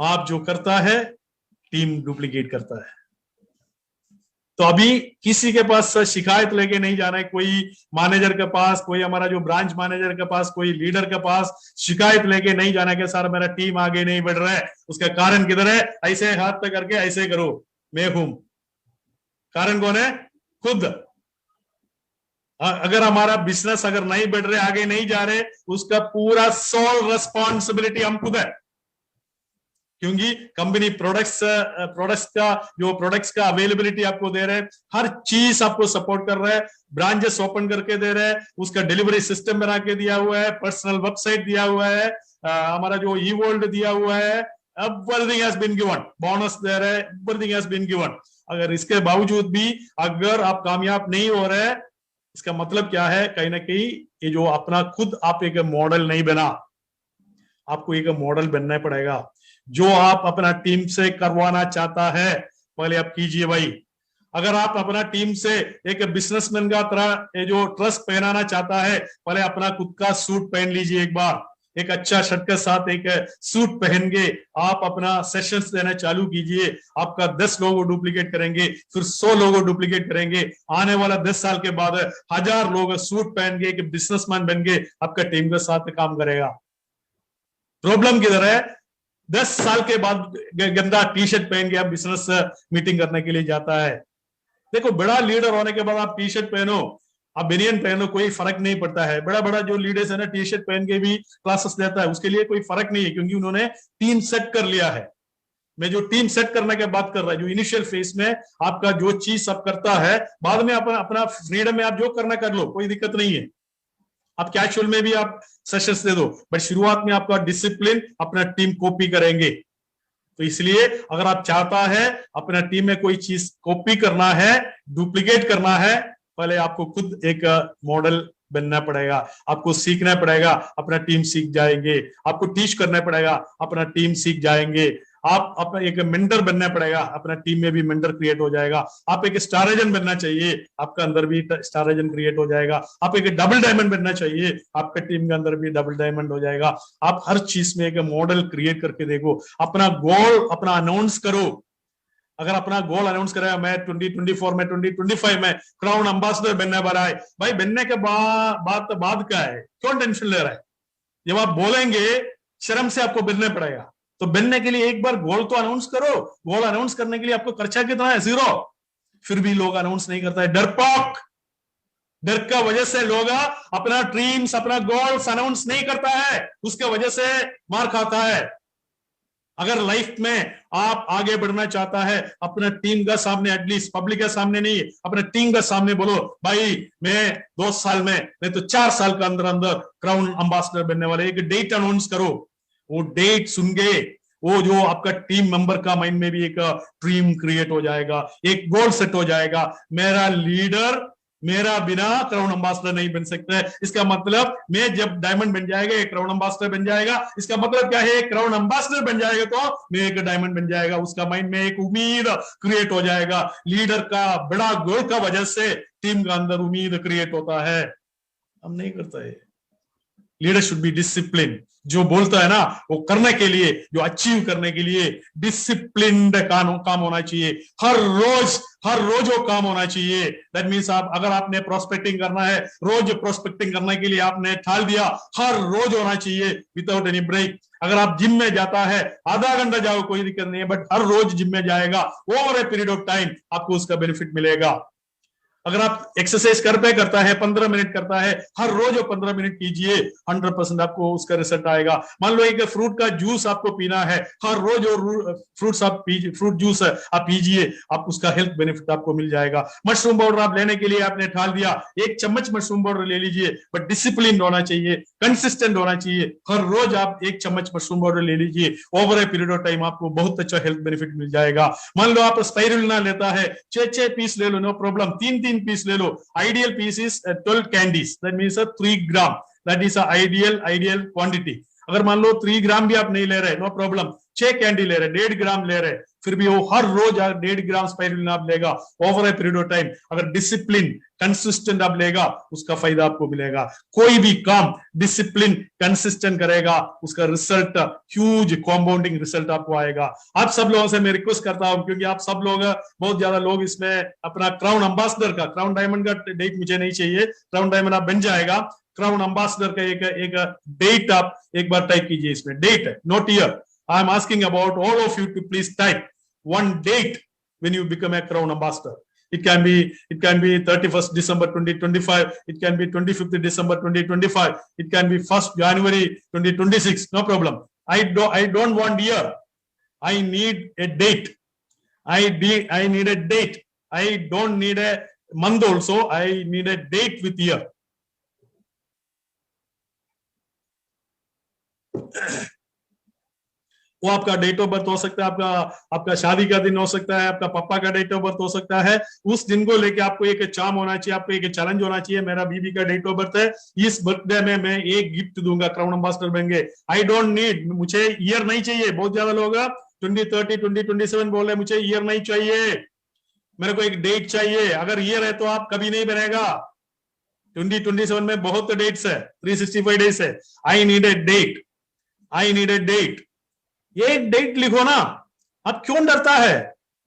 Speaker 1: आप जो करता है टीम डुप्लीकेट करता है। तो अभी किसी के पास शिकायत लेके नहीं जाना है, कोई मैनेजर के पास, कोई हमारा जो ब्रांच मैनेजर के पास, कोई लीडर के पास शिकायत लेके नहीं जाना है कि सर मेरा टीम आगे नहीं बढ़ रहा है, उसका कारण किधर है, ऐसे हाथ पे करके ऐसे करो, मैं हूं। कारण कौन है? खुद। अगर हमारा बिजनेस अगर नहीं बढ़ रहे, आगे नहीं जा रहे, उसका पूरा सोल रिस्पॉन्सिबिलिटी हम खुद है। क्योंकि कंपनी प्रोडक्ट्स का अवेलेबिलिटी आपको दे रहे हैं, हर चीज आपको सपोर्ट कर रहा है, ब्रांचेस ओपन करके दे रहे हैं, उसका डिलीवरी सिस्टम बना के दिया हुआ है, पर्सनल वेबसाइट दिया हुआ है, हमारा जो ई वर्ल्ड दिया हुआ है, everything has been given, bonus दे रहे हैं, एवरीथिंग हैज बीन गिवन। अगर इसके बावजूद भी अगर आप कामयाब नहीं हो रहे, इसका मतलब क्या है, कहीं ना कहीं ये जो अपना खुद आप एक मॉडल नहीं बना, आपको एक मॉडल बनना पड़ेगा। जो आप अपना टीम से करवाना चाहता है पहले आप कीजिए भाई। अगर आप अपना टीम से एक बिजनेसमैन का तरह ये जो ट्रस्ट पहनाना चाहता है, पहले अपना खुद का सूट पहन लीजिए एक बार, एक अच्छा शर्ट के साथ एक सूट पहन के आप अपना सेशंस देना चालू कीजिए। आपका 10 लोग डुप्लीकेट करेंगे, फिर 100 लोग डुप्लीकेट करेंगे, आने वाला 10 साल के बाद 1000 लोग सूट पहन के एक बिजनेसमैन बन के आपका टीम के साथ काम करेगा। प्रॉब्लम किधर है? 10 साल के बाद गंदा टी शर्ट पहन के आप बिजनेस मीटिंग करने के लिए जाता है। देखो, बड़ा लीडर होने के बाद आप टी शर्ट पहनो, आप बेनियन पहनो, कोई फर्क नहीं पड़ता है। बड़ा बड़ा जो लीडर्स है ना, टी शर्ट पहन के भी क्लासेस देता है, उसके लिए कोई फर्क नहीं है, क्योंकि उन्होंने टीम सेट कर लिया है। मैं जो टीम सेट करने की बात कर रहा है, जो इनिशियल फेज में आपका जो चीज सब करता है, बाद में अपना फ्रीडम में आप जो करना कर लो, कोई दिक्कत नहीं है। आप कैजुअल में भी आप सेशंस दे दो, बट शुरुआत में आपका डिसिप्लिन अपना टीम कॉपी करेंगे। तो इसलिए अगर आप चाहता है अपना टीम में कोई चीज कॉपी करना है, डुप्लीकेट करना है, पहले आपको खुद एक मॉडल बनना पड़ेगा, आपको सीखना पड़ेगा, अपना टीम सीख जाएंगे, आपको टीच करना पड़ेगा, अपना टीम सीख जाएंगे। आप अपना एक मेंटर बनना पड़ेगा, अपना टीम में भी मेंटर क्रिएट हो जाएगा। आप एक स्टार एजेंट बनना चाहिए, आपका अंदर भी स्टार एजेंट क्रिएट हो जाएगा। आप एक डबल डायमंड बनना चाहिए, आपके टीम के अंदर भी डबल डायमंड हो जाएगा। आप हर चीज में एक मॉडल क्रिएट करके देखो, अपना गोल अपना अनाउंस करो। अगर अपना गोल अनाउंस करेगा, मैं 2024 में 2025 में क्राउन एम्बेसडर बनने वाला है, भाई बनने के बाद का है, क्यों टेंशन ले रहा है? जब आप बोलेंगे, शर्म से आपको बनना पड़ेगा। तो बनने के लिए एक बार गोल तो अनाउंस करो। गोल अनाउंस करने के लिए आपको खर्चा कितना है? 0। फिर भी लोग अनाउंस नहीं करता है, डरपोक। डर का वजह से लोग अपना ड्रीम्स, अपना गोल्स अनाउंस नहीं करता है, उसके वजह से मार खाता है। अगर लाइफ में आप आगे बढ़ना चाहता है, अपना टीम का सामने, एटलीस्ट पब्लिक के सामने नहीं, अपने टीम के सामने बोलो, भाई मैं 2 साल में, मैं तो 4 साल के अंदर अंदर क्राउन एम्बेसडर बनने वाले। एक डेट अनाउंस करो। वो डेट सुन के वो जो आपका टीम मेंबर का माइंड में भी एक ड्रीम क्रिएट हो जाएगा, एक गोल सेट हो जाएगा, मेरा लीडर मेरा बिना क्राउन एम्बेसडर नहीं बन सकता है। इसका मतलब मैं जब डायमंड बन जाएगा, एक क्राउन एम्बेसडर बन जाएगा। इसका मतलब क्या है? क्राउन एम्बेसडर बन जाएगा तो मैं एक डायमंड बन जाएगा। उसका माइंड में एक उम्मीद क्रिएट हो जाएगा। लीडर का बड़ा गोल का वजह से टीम का अंदर उम्मीद क्रिएट होता है। हम नहीं करता है। Leader should be discipline. जो बोलता है ना, वो करने के लिए, जो अचीव करने के लिए डिसिप्लिन्ड काम होना चाहिए। हर रोज वो काम होना चाहिए। दैट मीन्स आप, अगर आपने प्रोस्पेक्टिंग करना है, रोज प्रोस्पेक्टिंग करने के लिए आपने ठाल दिया, हर रोज होना चाहिए विदाउट एनी ब्रेक। अगर आप जिम में जाता है, आधा घंटा जाओ कोई दिक्कत नहीं है, बट हर रोज जिम में जाएगा, over a period of time आपको उसका बेनिफिट मिलेगा। अगर आप एक्सरसाइज करता है, 15 मिनट करता है, हर रोज 15 मिनट कीजिए, 100% आपको उसका रिजल्ट आएगा। मान लो एक फ्रूट का जूस आपको पीना है, हर रोज फ्रूट जूस आप पीजिए, आप उसका हेल्थ बेनिफिट आपको मिल जाएगा। मशरूम पाउडर आप लेने के लिए आपने ठाल दिया, 1 चम्मच मशरूम पाउडर ले लीजिए, बट डिसिप्लिन होना चाहिए, कंसिस्टेंट होना चाहिए। हर रोज आप 1 चम्मच मशरूम पाउडर ले लीजिए, over a period of time आपको बहुत अच्छा हेल्थ बेनिफिट मिल जाएगा। मान लो आप स्पाइरुलिना लेता है, 6 पीस ले लो, नो प्रॉब्लम, 3 पीस ले लो। Ideal piece is 12 candies, that means 3 gram, that is ideal quantity. अगर मान लो 3 ग्राम भी आप नहीं ले रहे, नो प्रॉब्लम, 6 कैंडी ले रहे, 1.5 ग्राम ले रहे, फिर भी वो हर रोज 1.5 ग्राम स्पाइरुलिना आप लेगा, over a period of time अगर डिसिप्लिन कंसिस्टेंट आप लेगा, उसका फायदा आपको मिलेगा। कोई भी काम डिसिप्लिन कंसिस्टेंट करेगा, उसका रिजल्ट ह्यूज कॉम्पाउंडिंग रिजल्ट आपको आएगा। आप सब लोगों से मैं रिक्वेस्ट करता हूं, क्योंकि आप सब लोग, बहुत ज्यादा लोग इसमें अपना क्राउन एम्बेसडर का, क्राउन डायमंड का डेट मुझे नहीं चाहिए, क्राउन डायमंड आप बन जाएगा, क्राउन एम्बेसडर का एक डेट आप एक बार टाइप कीजिए। इसमें date, not year. I am asking about all of you to please type one date when you become a crown ambassador. It can be 31st December 2025, it can be 25th December 2025, it can be 1st January 2026, no problem. I don't want year, I need a date. I need a date. I don't need a month also, I need a date with year. वो आपका date of birth हो सकता है, आपका शादी का दिन हो सकता है, आपका पापा का डेट ऑफ बर्थ हो सकता है। उस दिन को लेके आपको एक चार्म होना चाहिए, आपको एक चैलेंज होना चाहिए। मेरा बीबी का डेट ऑफ बर्थ है, इस बर्थडे में मैं एक गिफ्ट दूंगा, क्राउन एम्बेसडर बनेंगे। आई डोंट नीड, मुझे ईयर नहीं चाहिए। बहुत ज्यादा लोग 2030 2027 बोल रहे, मुझे ईयर नहीं चाहिए, मेरे को एक डेट चाहिए। अगर ईयर है तो आप कभी नहीं बनेगा। 2027 में बहुत डेट्स है, 365 डेज है। I need a date, I need a date. ये डेट लिखो ना। अब क्यों डरता है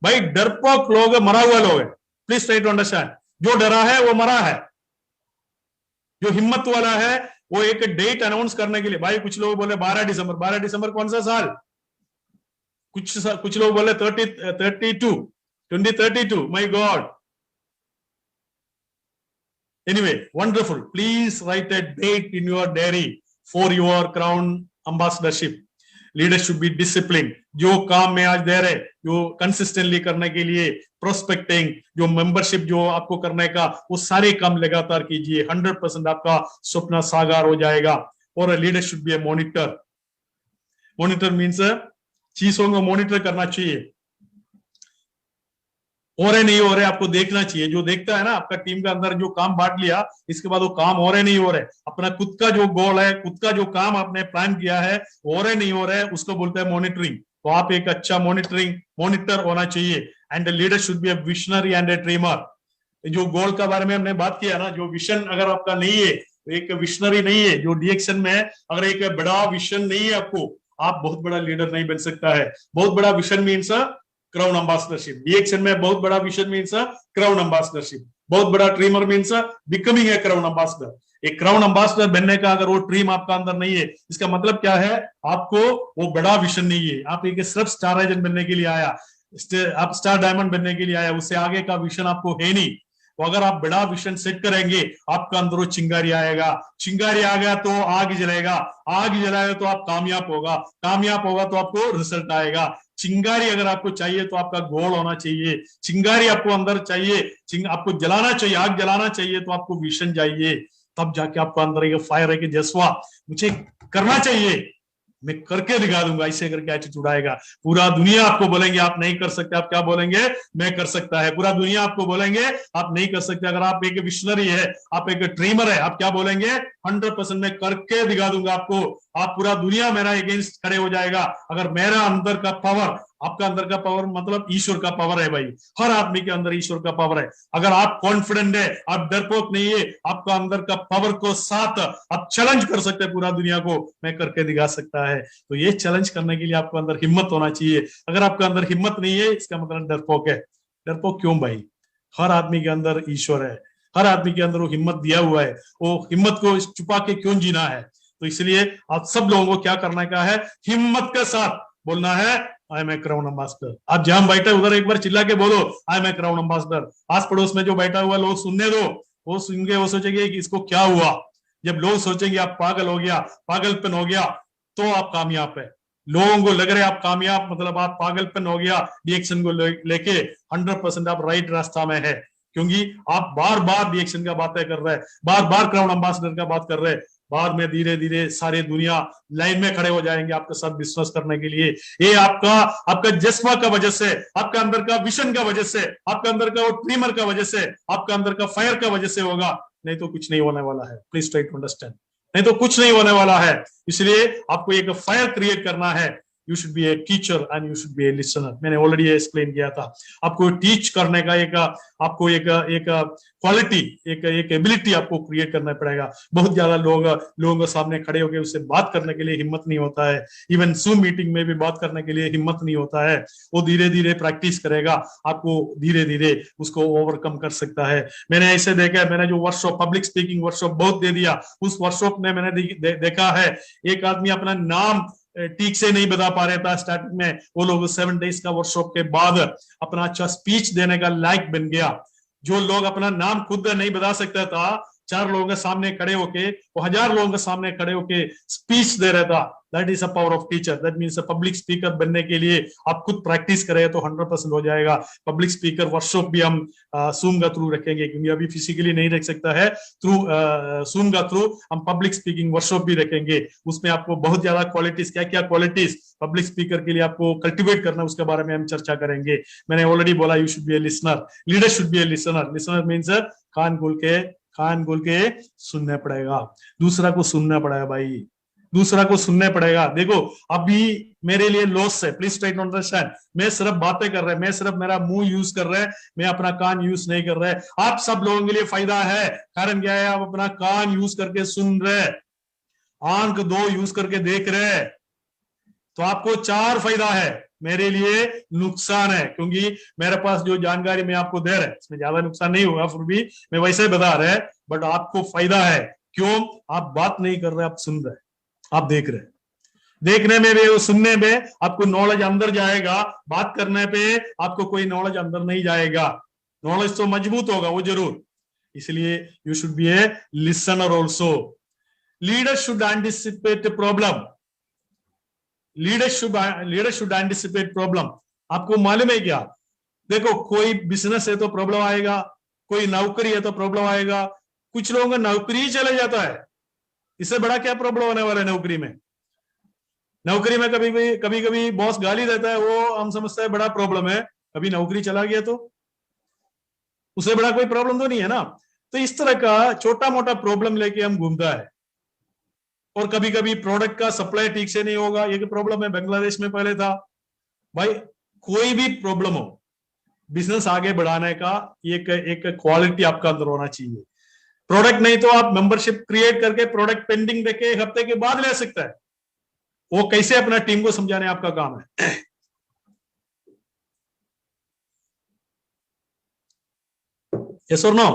Speaker 1: भाई? डरपोक लोग, मरा हुआ लोग है। Please try to understand. जो डरा है वो मरा है, जो हिम्मत वाला है वो एक डेट अनाउंस करने के लिए, भाई कुछ लोग बोले 12 दिसंबर, 12 दिसंबर कौन सा साल? कुछ लोग बोले 2032, my God. Anyway, wonderful. Please write a date in your diary for your crown ambassadorship. Leader should be discipline. जो काम में आज दे रहे, जो कंसिस्टेंटली करने के लिए, प्रोस्पेक्टिंग, जो मेंबरशिप जो आपको करने का, वो सारे काम लगातार कीजिए, 100% आपका सपना साकार हो जाएगा। और leader should be A monitor. Monitor means चीजों को मॉनिटर करना चाहिए, हो रहे नहीं हो रहे आपको देखना चाहिए। जो देखता है ना, आपका टीम का अंदर जो काम बांट लिया, इसके बाद वो काम हो रहे नहीं हो रहे, अपना खुद का जो गोल है, खुद का जो काम आपने प्लान किया है, हो रहे नहीं हो रहे, उसको बोलते हैं मॉनिटरिंग। तो आप एक अच्छा मॉनिटर होना चाहिए। And leader should be A visionary and A dreamer. जो गोल का बारे में हमने बात किया ना, जो विजन अगर आपका नहीं है, एक विजनरी नहीं है, जो डिरेक्शन में अगर एक बड़ा विजन नहीं है आपको, आप बहुत बड़ा लीडर नहीं बन सकता है। बहुत बड़ा विजन मीन्स क्राउन एम्बेसडरशिप। डीएक्शन में बहुत बड़ा विजन मीन्स क्राउन एम्बेसडरशिप। बहुत बड़ा dreamer means becoming a crown ambassador. एक क्राउन एम्बेसडर बनने का अगर वो ड्रीम आपका अंदर नहीं है, इसका मतलब क्या है, आपको वो बड़ा विजन नहीं है। आप एक सिर्फ स्टार एजेंट बनने के लिए आया, आप स्टार डायमंड बनने के लिए आया, उससे आगे का विजन आपको है नहीं। तो अगर आप बड़ा विजन सेट करेंगे, आपका अंदर वो चिंगारी आएगा, चिंगारी आ गया तो आग जलेगा, आग जलाएगा तो आप कामयाब होगा, कामयाब होगा तो आपको रिजल्ट आएगा। चिंगारी अगर आपको चाहिए तो आपका गोल होना चाहिए, चिंगारी आपको अंदर चाहिए, आपको जलाना चाहिए, आग जलाना चाहिए तो आपको विजन चाहिए, तब जाके आपका अंदर एक फायर है कि जज्बा मुझे करना चाहिए, मैं करके दिखा दूंगा, ऐसे करके एटीट्यूड आएगा। पूरा दुनिया आपको बोलेंगे आप नहीं कर सकते, आप क्या बोलेंगे, मैं कर सकता है। पूरा दुनिया आपको बोलेंगे आप नहीं कर सकते, अगर आप एक विशनरी है, आप एक ड्रीमर है, आप क्या बोलेंगे, 100% मैं करके दिखा दूंगा आपको। आप पूरा दुनिया मेरा अगेंस्ट खड़े हो जाएगा, अगर मेरा अंदर का पावर, आपका अंदर का पावर मतलब ईश्वर का पावर है भाई, हर आदमी के अंदर ईश्वर का पावर है। अगर आप कॉन्फिडेंट है, आप डरपोक नहीं है, आपका अंदर का पावर को साथ आप चैलेंज कर सकते हैं पूरा दुनिया को, मैं करके दिखा सकता है। तो ये चैलेंज करने के लिए आपको अंदर हिम्मत होना चाहिए। अगर आपके अंदर हिम्मत नहीं है, इसका मतलब डरपोक है। डरपोक क्यों भाई, हर आदमी के अंदर ईश्वर है, हर आदमी के अंदर वो हिम्मत दिया हुआ है, वो हिम्मत को छुपा के क्यों जीना है। तो इसलिए आप सब लोगों को क्या करने का है, हिम्मत के साथ बोलना है I am a crown ambassador. आप जहां बैठे उधर एक बार चिल्ला के बोलो I am a crown ambassador. आस पड़ोस में जो बैठा हुआ लोग सुनने दो, वो सुन के वो सोचेंगे कि इसको क्या हुआ। जब लोग सोचेंगे आप पागल हो गया, पागलपन हो गया, तो आप कामयाब है। लोगों को लग रहे आप कामयाब मतलब आप पागलपन हो गया, रिएक्शन को लेके 100% आप राइट रास्ता में है, क्योंकि आप बार बार रिएक्शन का बातें कर रहे हैं, बार बार क्राउन एम्बेसडर का बात कर रहे हैं। बाद में धीरे धीरे सारी दुनिया लाइन में खड़े हो जाएंगे आपके साथ बिजनेस करने के लिए। ये आपका आपका जज्बा का वजह से, आपका अंदर का विजन का वजह से, आपका अंदर का वो ड्रीमर का वजह से, आपका अंदर का फायर का वजह से होगा, नहीं तो कुछ नहीं होने वाला है। प्लीज ट्राई टू अंडरस्टैंड, नहीं तो कुछ नहीं होने वाला है। इसलिए आपको एक फायर क्रिएट करना है। You should be a teacher and you should be a listener. मैंने ऑलरेडी एक्सप्लेन किया था। आपको टीच करने का आपको एक क्वालिटी, एक एबिलिटी आपको क्रिएट करना पड़ेगा। बहुत ज्यादा लोगों के सामने खड़े होकर उससे बात करने के लिए हिम्मत नहीं होता है। इवन जूम मीटिंग में भी बात करने के लिए हिम्मत नहीं होता है। वो धीरे धीरे प्रैक्टिस करेगा, आपको धीरे धीरे उसको ओवरकम कर सकता है। मैंने ऐसे देखा है, मैंने जो वर्कशॉप, पब्लिक स्पीकिंग वर्कशॉप बहुत दे दिया, उस वर्कशॉप में मैंने देखा है एक आदमी अपना नाम ठीक से नहीं बता पा रहा था स्टार्टिंग में, वो लोग 7 डेज का वर्कशॉप के बाद अपना अच्छा स्पीच देने का लायक बन गया। जो लोग अपना नाम खुद नहीं बता सकता था, 4 लोगों के सामने खड़े होके, वो 1000 लोगों के सामने खड़े होके स्पीच दे रहा था। That is a power of teacher. That means public speaker बनने के लिए आप खुद प्रैक्टिस करें तो 100% हो जाएगा। पब्लिक स्पीकर वर्कशॉप भी हम जूम का थ्रू रखेंगे, क्योंकि अभी फिजिकली नहीं रख सकता है, थ्रू जूम का थ्रू हम पब्लिक स्पीकिंग वर्कशॉप भी रखेंगे। उसमें आपको बहुत ज्यादा क्वालिटीज, क्या क्या क्वालिटीज पब्लिक स्पीकर के लिए आपको कल्टिवेट करना, उसके बारे में हम चर्चा करेंगे। मैंने ऑलरेडी बोला you should be a listener, leader should be a listener. Listener means कान खोल के सुनना पड़ेगा, दूसरा को सुनना पड़ेगा भाई, दूसरा को सुनने पड़ेगा। देखो अभी मेरे लिए लॉस है, प्लीज ट्राई टू अंडरस्टैंड। मैं सिर्फ बातें कर रहे हैं, मैं सिर्फ मेरा मुंह यूज कर रहे हैं, मैं अपना कान यूज नहीं कर रहे। आप सब लोगों के लिए फायदा है। कारण क्या है, आप अपना कान यूज करके सुन रहे, आंख 2 यूज करके देख रहे, तो आपको 4 फायदा है। मेरे लिए नुकसान है, क्योंकि मेरे पास जो जानकारी मैं आपको दे रहा है इसमें ज्यादा नुकसान नहीं होगा, फिर भी मैं वैसे ही बता रहे, बट आपको फायदा है। क्यों, आप बात नहीं कर रहे, आप सुन रहे, आप देख रहे। देखने में भी, सुनने में आपको नॉलेज अंदर जाएगा, बात करने पे आपको कोई नॉलेज अंदर नहीं जाएगा। नॉलेज तो मजबूत होगा वो जरूर। इसलिए you should be a listener also. Leader should anticipate problem, leader should anticipate problem. आपको मालूम है क्या, देखो कोई बिजनेस है तो प्रॉब्लम आएगा, कोई नौकरी है तो प्रॉब्लम आएगा। कुछ लोगों का नौकरी ही चले जाता है, इससे बड़ा क्या प्रॉब्लम होने वाला है नौकरी में। नौकरी में कभी कभी बॉस गाली देता है, वो हम समझते हैं बड़ा प्रॉब्लम है। कभी नौकरी चला गया तो उससे बड़ा कोई प्रॉब्लम तो नहीं है ना। तो इस तरह का छोटा मोटा प्रॉब्लम लेके हम घूमता है। और कभी कभी प्रोडक्ट का सप्लाई ठीक से नहीं होगा, ये प्रॉब्लम है, बांग्लादेश में पहले था। भाई कोई भी प्रॉब्लम हो, बिजनेस आगे बढ़ाने का एक एक क्वालिटी आपका अंदर होना चाहिए। प्रोडक्ट नहीं तो आप मेंबरशिप क्रिएट करके प्रोडक्ट पेंडिंग देके 1 हफ्ते के बाद ले सकता है। वो कैसे अपना टीम को समझाने आपका काम है। यस और नो।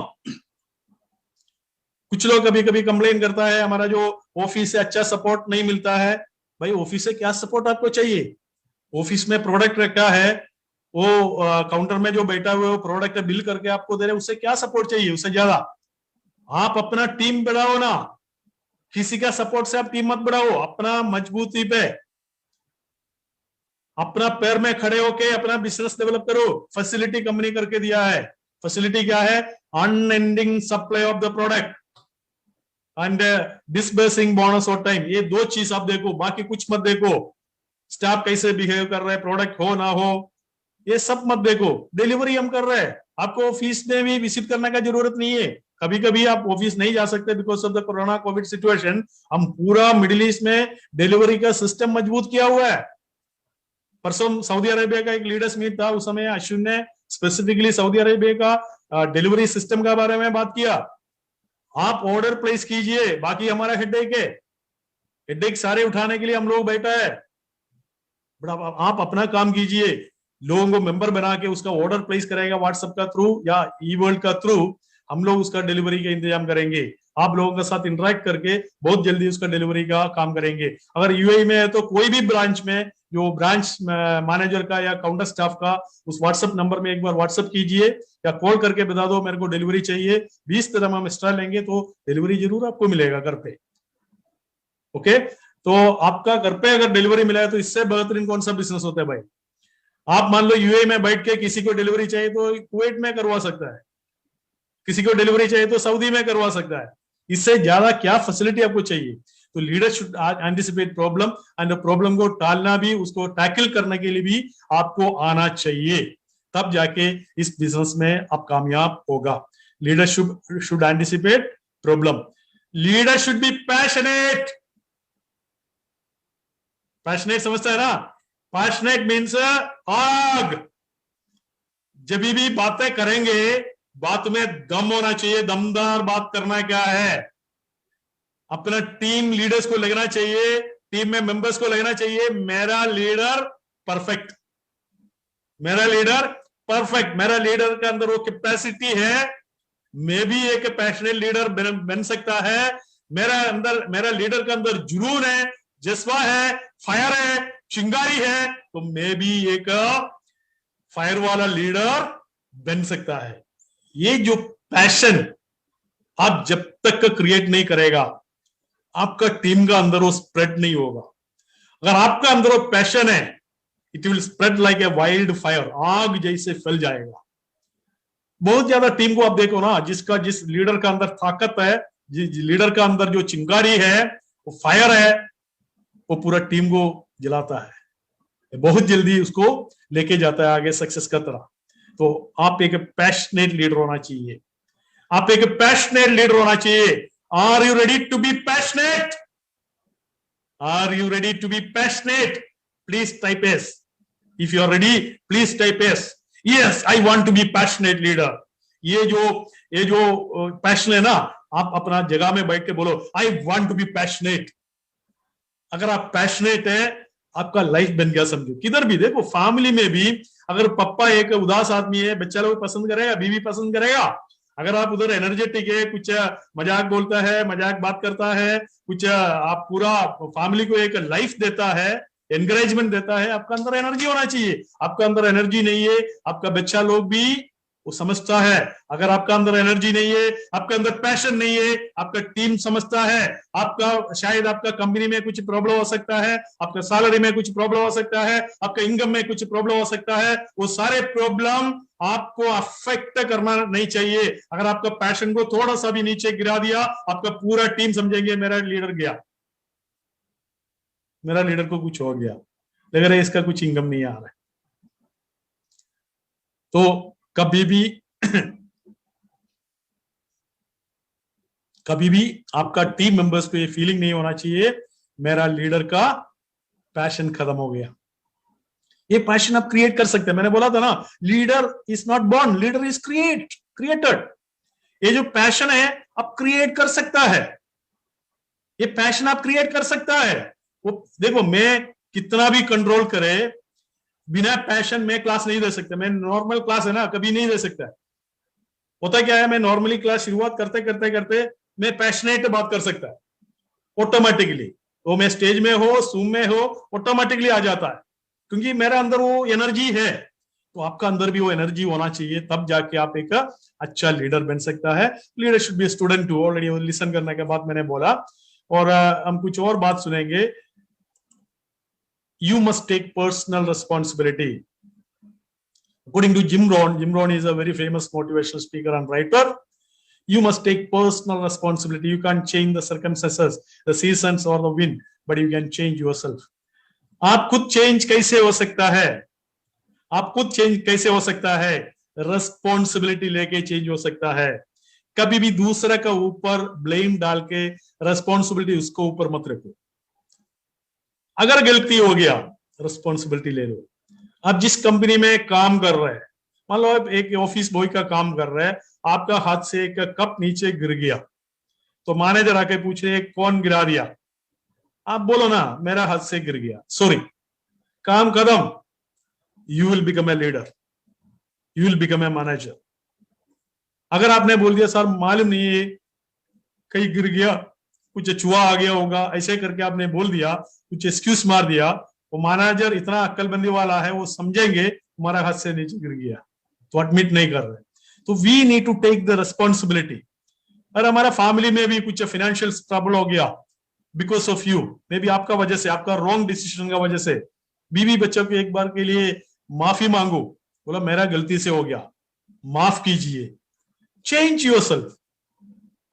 Speaker 1: कुछ लोग कभी कभी कंप्लेन करता है हमारा जो ऑफिस से अच्छा सपोर्ट नहीं मिलता है। भाई ऑफिस से क्या सपोर्ट आपको चाहिए? ऑफिस में प्रोडक्ट रखा है, वो काउंटर में जो बैठा हुआ है वो प्रोडक्ट बिल करके आपको दे रहे, उससे क्या सपोर्ट चाहिए उससे ज्यादा? आप अपना टीम बढ़ाओ ना, किसी का सपोर्ट से आप टीम मत बढ़ाओ, अपना मजबूती पे अपना पैर में खड़े होके अपना बिजनेस डेवलप करो। फैसिलिटी कंपनी करके दिया है। फैसिलिटी क्या है? Unending supply of the product and disbursing bonus और टाइम। ये दो चीज आप देखो, बाकी कुछ मत देखो। स्टाफ कैसे बिहेव कर रहा है, प्रोडक्ट हो ना हो, ये सब मत देखो। डिलीवरी हम कर रहे हैं, आपको ऑफिस में भी विजिट करने का जरूरत नहीं है। कभी कभी आप ऑफिस नहीं जा सकते because of the corona Covid situation. हम पूरा मिडिल ईस्ट में डिलीवरी का सिस्टम मजबूत किया हुआ है। परसों सऊदी अरेबिया का एक लीडर्स मीट था, उस समय अश्विन ने स्पेसिफिकली सऊदी अरेबिया का डिलीवरी सिस्टम के बारे में बात किया। आप ऑर्डर प्लेस कीजिए, बाकी हमारा हेडेक है। हेडेक सारे उठाने के लिए हम लोग बैठा है, बट आप अपना काम कीजिए। लोगों को मेंबर बना के उसका ऑर्डर प्लेस करेगा व्हाट्सएप का थ्रू या ई वर्ल्ड का थ्रू, हम लोग उसका डिलीवरी का इंतजाम करेंगे। आप लोगों के साथ इंटरेक्ट करके बहुत जल्दी उसका डिलीवरी का काम करेंगे। अगर यूएई में है तो कोई भी ब्रांच में जो ब्रांच मैनेजर का या काउंटर स्टाफ का उस व्हाट्सएप नंबर में एक बार व्हाट्सएप कीजिए या कॉल करके बता दो मेरे को डिलीवरी चाहिए, 20 तरह हम एक्स्ट्रा लेंगे तो डिलीवरी जरूर आपको मिलेगा घर पे। ओके, तो आपका घर पे अगर डिलीवरी मिला है तो इससे बेहतरीन कौन सा बिजनेस होता है भाई? आप मान लो यूएई में बैठ के किसी को डिलीवरी चाहिए तो कुवैत में करवा सकता है, किसी को डिलीवरी चाहिए तो सऊदी में करवा सकता है। इससे ज्यादा क्या फैसिलिटी आपको चाहिए? तो leader should anticipate problem and problem को टालना भी, उसको टैकल करने के लिए भी आपको आना चाहिए, तब जाके इस बिजनेस में आप कामयाब होगा। Leader should anticipate problem. Leader should be passionate. Passionate समझता है ना? पैशनेट मीन्स आग। जब भी बातें करेंगे बात में दम होना चाहिए, दमदार बात करना क्या है। अपना टीम लीडर्स को लगना चाहिए, टीम में मेंबर्स को लगना चाहिए मेरा लीडर परफेक्ट, मेरा लीडर परफेक्ट, मेरा लीडर के अंदर वो कैपेसिटी है, मैं भी एक पैशनेट लीडर बन सकता है। मेरा लीडर के अंदर जुनून है, जज्बा है, फायर है, चिंगारी है, तो मैं भी एक फायर वाला लीडर बन सकता है। ये जो पैशन आप जब तक क्रिएट नहीं करेगा, आपका टीम का अंदर वो स्प्रेड नहीं होगा। अगर आपका अंदर वो पैशन है, it will spread like a wild fire, आग जैसे फैल जाएगा। बहुत ज्यादा टीम को आप देखो ना, जिस लीडर का अंदर ताकत है, जिस लीडर का अंदर जो चिंगारी है, वो फायर है, वो पूरा टीम को जलाता है, बहुत जल्दी उसको लेके जाता है आगे सक्सेस का तरह। तो आप एक पैशनेट लीडर होना चाहिए, आप एक पैशनेट लीडर होना चाहिए। Are you ready to be passionate? Are you ready to be passionate? Please type yes. If you are ready please type yes. Yes, I want to be passionate leader. ये जो passion है ना, आप अपना जगह में बैठ के बोलो I want to be passionate. अगर आप पैशनेट है, आपका लाइफ बन गया समझो। किधर भी देखो, फैमिली में भी अगर पापा एक उदास आदमी है, बच्चा लोग पसंद करेगा, बीवी पसंद करेगा। अगर आप उधर एनर्जेटिक है, कुछ मजाक बोलता है, मजाक बात करता है, कुछ आप पूरा फैमिली को एक लाइफ देता है, एनकरेजमेंट देता है, आपका अंदर एनर्जी होना चाहिए। आपका अंदर एनर्जी नहीं है, आपका बच्चा लोग भी वो समझता है। अगर आपका अंदर एनर्जी नहीं है, आपके अंदर पैशन नहीं है, आपका टीम समझता है, आपका शायद आपका कंपनी में कुछ प्रॉब्लम हो सकता है, आपका सैलरी में कुछ प्रॉब्लम हो सकता है, आपका इनकम में कुछ प्रॉब्लम हो सकता है, वो सारे प्रॉब्लम आपको अफेक्ट करना नहीं चाहिए। अगर आपका पैशन को थोड़ा सा भी नीचे गिरा दिया, आपका पूरा टीम समझेंगे मेरा लीडर गया, मेरा लीडर को कुछ हो गया, लग रहा है इसका कुछ इनकम नहीं आ रहा है। तो कभी भी आपका टीम मेंबर्स को ये फीलिंग नहीं होना चाहिए मेरा लीडर का पैशन खत्म हो गया। ये पैशन आप क्रिएट कर सकते हैं। मैंने बोला था ना, leader is not born, leader is created. ये जो पैशन है आप क्रिएट कर सकता है, ये पैशन आप क्रिएट कर सकता है। वो देखो, मैं कितना भी कंट्रोल करे, बिना पैशन में क्लास नहीं दे सकते। मैं नॉर्मल क्लास है ना, कभी नहीं दे सकता। होता क्या है, मैं नॉर्मली क्लास शुरुआत करते करते करते मैं पैशनेट बात कर सकता है ऑटोमेटिकली, वो मैं स्टेज में हो, सूम में हो, ऑटोमेटिकली आ जाता है, क्योंकि मेरे अंदर वो एनर्जी है। तो आपका अंदर भी वो एनर्जी होना चाहिए, तब जाके आप एक अच्छा लीडर बन सकता है। Leader should be student too, already listen करने के बाद मैंने बोला। और हम कुछ और बात सुनेंगे। You must take personal responsibility. According to Jim Rohn is a very famous motivational speaker and writer. You must take personal responsibility. You can't change the circumstances, the seasons or the wind, but you can change yourself. आप खुद change कैसे हो सकता है? आप खुद change कैसे हो सकता है? रिस्पॉन्सिबिलिटी लेके चेंज हो सकता है। कभी भी दूसरा का ऊपर ब्लेम डाल के रिस्पॉन्सिबिलिटी उसको ऊपर मत रखो। अगर गलती हो गया, रिस्पॉन्सिबिलिटी ले लो। आप जिस कंपनी में काम कर रहे हैं, मान लो आप एक ऑफिस बॉय का काम कर रहे हैं, आपका हाथ से एक कप नीचे गिर गया, तो मैनेजर आके पूछ रहे कौन गिरा दिया? आप बोलो ना मेरा हाथ से गिर गया, सॉरी, काम खत्म। You will become a leader, you will become a manager. अगर आपने बोल दिया सर मालूम नहीं है, कहीं गिर गया, कुछ चूहा आ गया होगा, ऐसे करके आपने बोल दिया, कुछ एक्सक्यूज मार दिया, वो मैनेजर इतना अक्लबंदी वाला है, वो समझेंगे हमारा हाथ से नीचे गिर गया, तो एडमिट नहीं कर रहे। तो we need to take the responsibility. और हमारा फैमिली में भी कुछ फाइनेंशियल ट्रबल हो गया because of you, may be आपका वजह से, आपका रॉन्ग डिसीजन का वजह से। बीवी बच्चों को एक बार के लिए माफी मांगो, बोला मेरा गलती से हो गया, माफ कीजिए। Change yourself.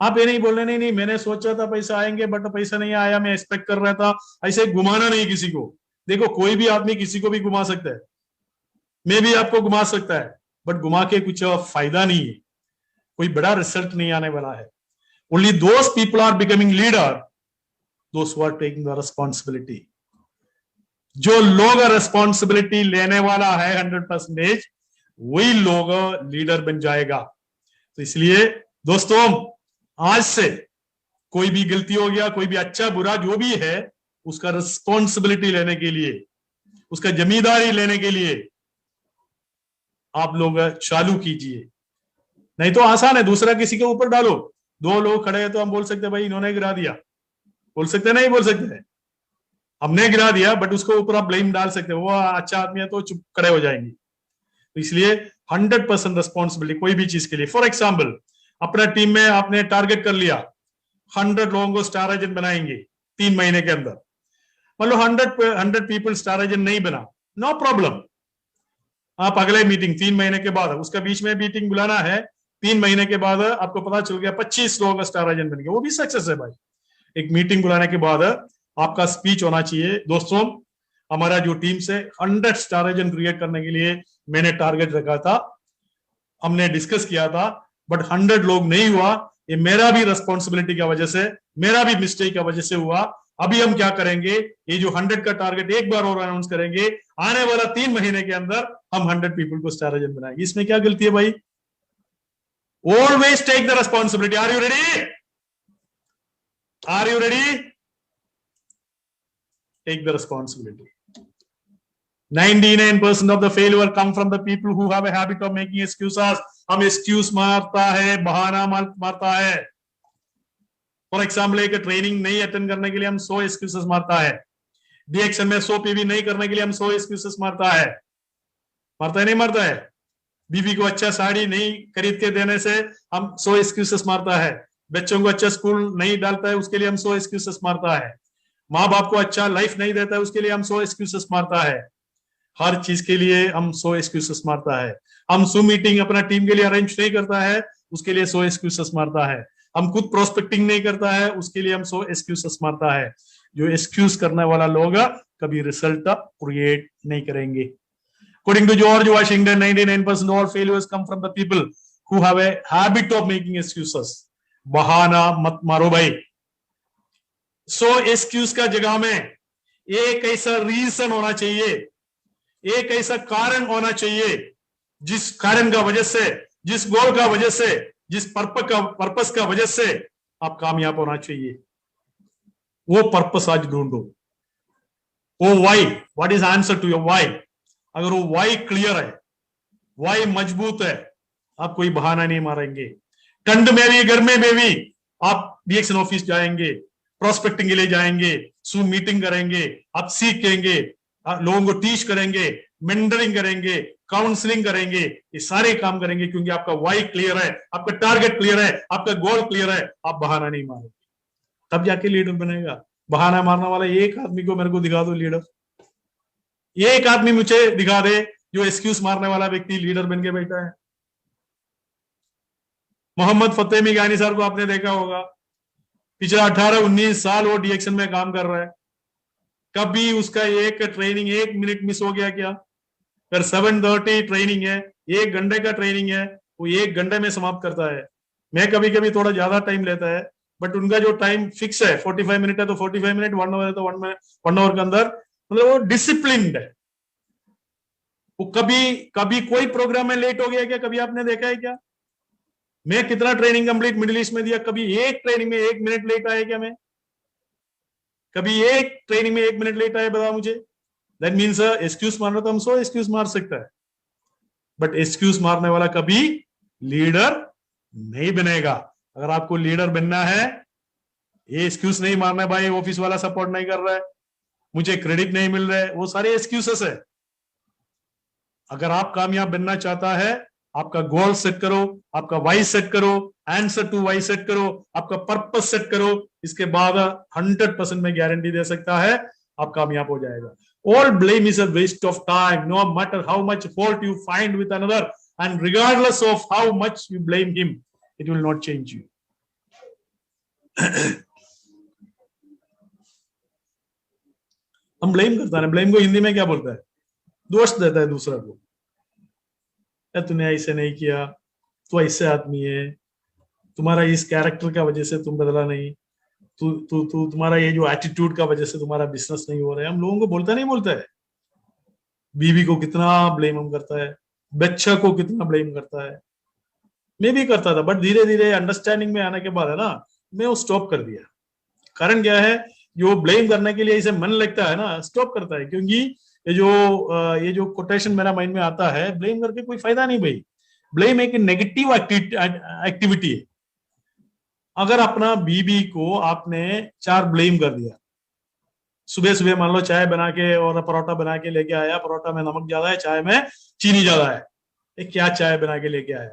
Speaker 1: आप ये नहीं बोलने नहीं नहीं मैंने सोचा था पैसा आएंगे बट पैसा नहीं आया, मैं एक्सपेक्ट कर रहा था, ऐसे घुमाना नहीं किसी को। देखो कोई भी आदमी किसी को भी घुमा सकता है, मैं भी आपको घुमा सकता है, बट घुमा के कुछ फायदा नहीं है, कोई बड़ा रिजल्ट नहीं आने वाला है। Only those people are becoming leader those who are taking the responsibility. जो लोग रिस्पॉन्सिबिलिटी लेने वाला है 100%, वही लोग लीडर बन जाएगा। तो इसलिए दोस्तों, आज से कोई भी गलती हो गया, कोई भी अच्छा बुरा जो भी है, उसका रिस्पॉन्सिबिलिटी लेने के लिए, उसका जिम्मेदारी लेने के लिए आप लोग चालू कीजिए। नहीं तो आसान है, दूसरा किसी के ऊपर डालो। दो लोग खड़े हैं तो हम बोल सकते हैं भाई इन्होंने गिरा दिया, बोल सकते नहीं बोल सकते हैं, हमने गिरा दिया, बट उसको ऊपर आप ब्लेम डाल सकते हो, वो अच्छा आदमी है तो चुप खड़े हो जाएंगे। तो इसलिए 100% रिस्पॉन्सिबिलिटी कोई भी चीज के लिए। फॉर एग्जाम्पल, अपना टीम में आपने टारगेट कर लिया 100 लोगों को स्टार एजेंट बनाएंगे 3 महीने के अंदर। मतलब 100 पीपल स्टार एजेंट नहीं बना, नो प्रॉब्लम। आप अगले मीटिंग 3 महीने के बाद, उसका बीच में मीटिंग बुलाना है, 3 महीने के बाद आपको पता चल गया 25 लोगों का स्टार एजेंट बन गया, वो भी सक्सेस है भाई। एक मीटिंग बुलाने के बाद आपका स्पीच होना चाहिए, दोस्तों हमारा जो टीम से 100 स्टार एजेंट क्रिएट करने के लिए मैंने टारगेट रखा था, हमने डिस्कस किया था, बट 100 लोग नहीं हुआ। ये मेरा भी रिस्पॉन्सिबिलिटी की वजह से, मेरा भी मिस्टेक की वजह से हुआ। अभी हम क्या करेंगे, ये जो 100 का टारगेट एक बार और अनाउंस करेंगे, आने वाला 3 महीने के अंदर हम 100 पीपल को स्टार एजेंट बनाएंगे। इसमें क्या गलती है भाई? Always take the responsibility. Are you ready? Are you ready? Take the responsibility. 99% of the failure come from the people who have a habit of making excuses. हम एक्सक्यूज मारता है, बहाना मारता है। फॉर एग्जाम्पल, एक ट्रेनिंग नहीं attend करने के लिए हम 100 एक्सक्यूजेस मारता है, डीएक्शन में 100 पीवी नहीं करने के लिए हम 100 एक्सक्यूजेस मारता है। मारता है नहीं मारता है? बीवी को अच्छा साड़ी नहीं खरीद के देने से हम 100 एक्सक्यूजेस मारता है। बच्चों को अच्छा स्कूल नहीं डालता है, उसके लिए हम 100 एक्सक्यूजेस मारता है। माँ बाप को अच्छा लाइफ नहीं देता है, उसके लिए हम 100 एक्सक्यूजेस मारता है। हर चीज के लिए हम 100 एक्सक्यूजेस मारता है। हम जूम मीटिंग अपना टीम के लिए अरेंज नहीं करता है, उसके लिए 100 एक्सक्यूजेस मारता है। हम खुद प्रोस्पेक्टिंग नहीं करता है, उसके लिए हम 100 एक्सक्यूजेस मारता है। जो एक्सक्यूज करने वाला लोग कभी रिजल्ट क्रिएट नहीं करेंगे। According to George Washington, 99% of all failures come from the people who have a habit of making excuses. बहाना मत मारो भाई। 100 एक्सक्यूज का जगह में एक ऐसा रीजन होना चाहिए, एक ऐसा कारण होना चाहिए, जिस कारण का वजह से, जिस गोल का वजह से, जिस पर्पस का वजह से आप कामयाब होना चाहिए। वो पर्पस आज ढूंढो। वो why, what is answer to your why? अगर वो वाई क्लियर है, वाई मजबूत है, आप कोई बहाना नहीं मारेंगे। ठंड में भी, गर्मी में भी आप डीएक्शन ऑफिस जाएंगे, प्रोस्पेक्टिंग के लिए जाएंगे, जूम मीटिंग करेंगे, आप सीखेंगे, लोगों को टीच करेंगे, मेंटरिंग करेंगे, काउंसलिंग करेंगे, ये सारे काम करेंगे, क्योंकि आपका वाई क्लियर है, आपका टारगेट क्लियर है, आपका गोल क्लियर है, आप बहाना नहीं मारोगे, तब जाके लीडर बनेगा। बहाना मारने वाला एक आदमी को मेरे को दिखा दो लीडर, एक आदमी मुझे दिखा दे जो एक्सक्यूज मारने वाला व्यक्ति लीडर बन के बैठा है। मोहम्मद फतेह मिगानी सर को आपने देखा होगा, पिछले 18-19 साल वो डीएक्शन में काम कर रहा है, कभी उसका एक ट्रेनिंग 1 मिनट मिस हो गया क्या? अगर 7:30 ट्रेनिंग है, 1 घंटे का ट्रेनिंग है, वो 1 घंटे में समाप्त करता है। मैं कभी कभी थोड़ा ज्यादा टाइम लेता है, बट उनका जो टाइम फिक्स है 45 मिनट है तो 45 मिनट, 1 आवर है तो 1 आवर के अंदर, मतलब वो डिसिप्लिन्ड है। वो कभी कोई प्रोग्राम में लेट हो गया क्या? कभी आपने देखा है क्या? मैं कितना ट्रेनिंग कंप्लीट मिडिल ईस्ट में दिया, कभी एक ट्रेनिंग में 1 मिनट लेट आया क्या? मैं कभी एक ट्रेनिंग में 1 मिनट लेट आया? बता मुझे। दैट मीन्स एक्सक्यूज मारना तो हम 100 एक्सक्यूज मार सकता है, बट एक्सक्यूज मारने वाला कभी लीडर नहीं बनेगा। अगर आपको लीडर बनना है, ये एक्सक्यूज नहीं मारना है, भाई ऑफिस वाला सपोर्ट नहीं कर रहा है, मुझे क्रेडिट नहीं मिल रहा है, वो सारे एक्सक्यूजेस है। अगर आप कामयाब बनना चाहता है, आपका गोल सेट करो, आपका वाई सेट करो, आंसर टू वाई सेट करो, आपका पर्पस सेट करो, इसके बाद 100% में गारंटी दे सकता है आप कामयाब हो जाएगा। All blame is a waste of time, no matter how much fault you find with another, and regardless of how much you blame him, it will not change you. हम ब्लेम करता है, blame को हिंदी में क्या बोलता है? दोष देता है दूसरा को, तूने ऐसे नहीं किया, तू ऐसे आदमी है, तुम्हारा इस कैरेक्टर का वजह से तुम बदला नहीं, तुम्हारा ये जो एटीट्यूड का वजह से तुम्हारा बिजनेस नहीं हो रहा है। हम लोगों को बोलता नहीं बोलता है। बीवी को कितना ब्लेम हम करता है, बच्चा को कितना ब्लेम करता है। मैं भी करता था, बट धीरे धीरे अंडरस्टैंडिंग में आने के बाद है ना, मैं वो स्टॉप कर दिया। कारण क्या है, जो ब्लेम करने के लिए इसे मन लगता है ना, स्टॉप करता है, क्योंकि ये जो कोटेशन मेरा माइंड में आता है, ब्लेम करके कोई फायदा नहीं भाई। ब्लेम एक नेगेटिव एक्टिविटी है। अगर अपना बीबी को आपने 4 ब्लेम कर दिया, सुबह सुबह मान लो चाय बना के और परोठा बना के लेके आया, परोठा में नमक ज्यादा है, चाय में चीनी ज्यादा है, क्या चाय बना के लेके आया,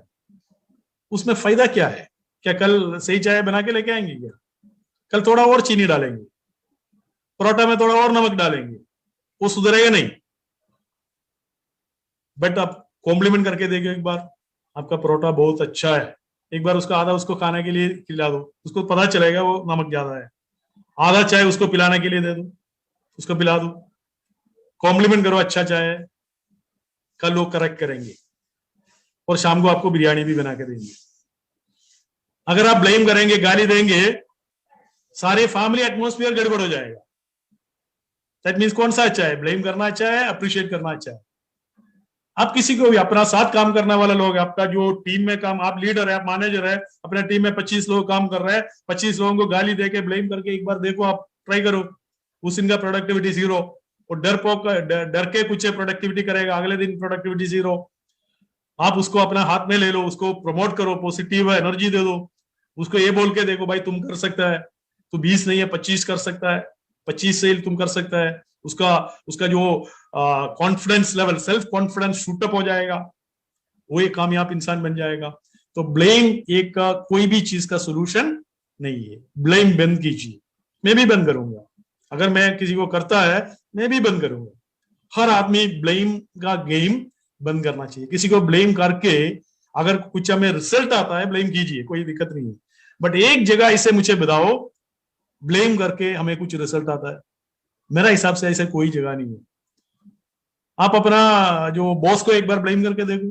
Speaker 1: उसमें फायदा क्या है? क्या कल सही चाय बना के लेके आएंगे? क्या कल थोड़ा और चीनी डालेंगे, परोठा में थोड़ा और नमक डालेंगे, वो सुधरेगा नहीं। बट आप कॉम्प्लीमेंट करके देखो एक बार, आपका परोठा बहुत अच्छा है, एक बार उसका आधा उसको खाने के लिए खिला दो, उसको पता चलेगा वो नमक ज्यादा है। आधा चाय उसको पिलाने के लिए दे दो, उसको पिला दो, कॉम्प्लीमेंट करो, अच्छा चाय है, कल लोग करेक्ट करेंगे, और शाम को आपको बिरयानी भी बना के देंगे। अगर आप ब्लेम करेंगे, गाली देंगे, सारे फैमिली एटमोस्फियर गड़बड़ हो जाएगा। दैट मीन्स कौन सा अच्छा है? ब्लेम करना अच्छा है, अप्रिशिएट करना अच्छा है। आप किसी को भी अपना साथ काम करने वाला लोग, आपका जो टीम में काम, आप लीडर है, आप मैनेजर है, अपने टीम में 25 लोग काम कर रहे हैं, 25 लोगों को गाली देके ब्लेम करके एक बार देखो, आप ट्राई करो, उस दिन का प्रोडक्टिविटी 0। और डर के कुछ प्रोडक्टिविटी करेगा, अगले दिन प्रोडक्टिविटी 0। आप उसको अपना हाथ में ले लो, उसको प्रमोट करो, पॉजिटिव एनर्जी दे दो, उसको ये बोल के देखो, भाई तुम कर सकता है, तू 20 नहीं है 25 कर सकता है, 25 सेल तुम कर सकता है। उसका जो confidence level, self confidence shoot up हो जाएगा, वो एक कामयाब इंसान बन जाएगा। तो ब्लेम एक कोई भी चीज का सोल्यूशन नहीं है। ब्लेम बंद कीजिए, मैं भी बंद करूंगा, अगर मैं किसी को करता है मैं भी बंद करूंगा। हर आदमी ब्लेम का गेम बंद करना चाहिए। किसी को ब्लेम करके अगर कुछ हमें रिजल्ट आता है, ब्लेम कीजिए, कोई दिक्कत नहीं है, बट एक जगह इसे मुझे बताओ ब्लेम करके हमें कुछ रिजल्ट आता है, मेरा हिसाब से ऐसे कोई जगह नहीं है। आप अपना जो बॉस को एक बार ब्लेम करके देखो,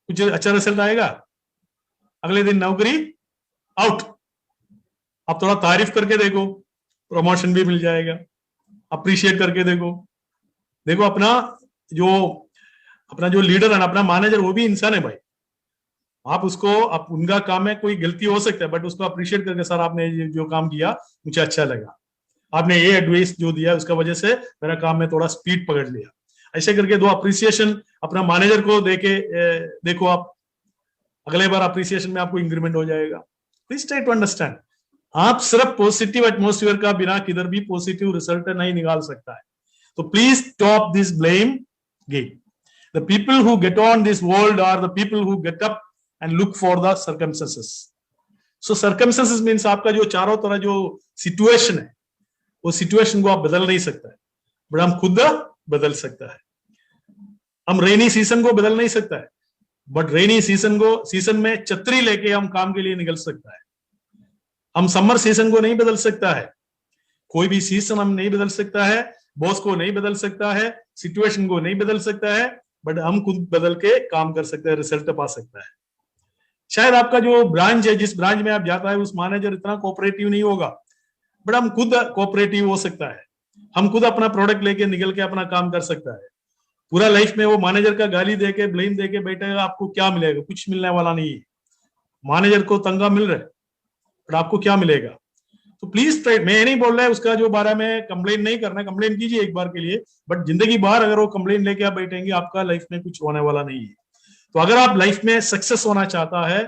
Speaker 1: कुछ अच्छा रिजल्ट आएगा? अगले दिन नौकरी आउट। आप थोड़ा तारीफ करके देखो, प्रमोशन भी मिल जाएगा। अप्रिशिएट करके देखो, देखो अपना जो लीडर है ना, अपना मैनेजर, वो भी इंसान है भाई। आप उनका काम में कोई गलती हो सकता है, बट उसको अप्रिशिएट करके, सर आपने जो काम किया मुझे अच्छा लगा, आपने ये एडवाइस जो दिया उसका वजह से मेरा काम में थोड़ा स्पीड पकड़ लिया, ऐसे करके 2 अप्रिसिएशन अपना मैनेजर को देखो, आप अगले बार अप्रिसिएशन में आपको इंक्रीमेंट हो जाएगा। Please try to understand. आप सिर्फ पॉजिटिव एटमोस्फियर का बिना किधर भी पॉजिटिव रिजल्ट नहीं निकाल सकता है। तो please stop this blame game. The people who get on this world are the people who get up and look for the circumstances. So circumstances means आपका जो चारों तरह जो सिचुएशन है, वो सिचुएशन को आप बदल नहीं सकता है, बट हम खुद बदल सकता है। हम रेनी सीजन को बदल नहीं सकता है, बट रेनी सीजन में छतरी लेके हम काम के लिए निकल सकता है। हम समर सीजन को नहीं बदल सकता है, कोई भी सीजन हम नहीं बदल सकता है, बॉस को नहीं बदल सकता है, सिचुएशन को नहीं बदल सकता है, बट हम खुद बदल के काम कर सकते हैं, रिजल्ट पा सकता है। शायद आपका जो ब्रांच है, जिस ब्रांच में आप जाता है, उस मैनेजर इतना कोऑपरेटिव नहीं होगा, बट हम खुद कोऑपरेटिव हो सकता है। हम खुद अपना प्रोडक्ट लेके निकल के अपना काम कर सकता है। पूरा लाइफ में वो मैनेजर का गाली देके ब्लेम देके बैठेगा, आपको क्या मिलेगा? कुछ मिलने वाला नहीं है। मैनेजर को तंगा मिल रहा है, बट आपको क्या मिलेगा? तो प्लीज ट्राई, मैं नहीं बोल रहा है उसका जो बारे में कंप्लेन नहीं करना, कंप्लेन कीजिए एक बार के लिए, बट जिंदगी भर अगर वो कंप्लेन लेके आप बैठेंगे, आपका लाइफ में कुछ होने वाला नहीं है। तो अगर आप लाइफ में सक्सेस होना चाहता है,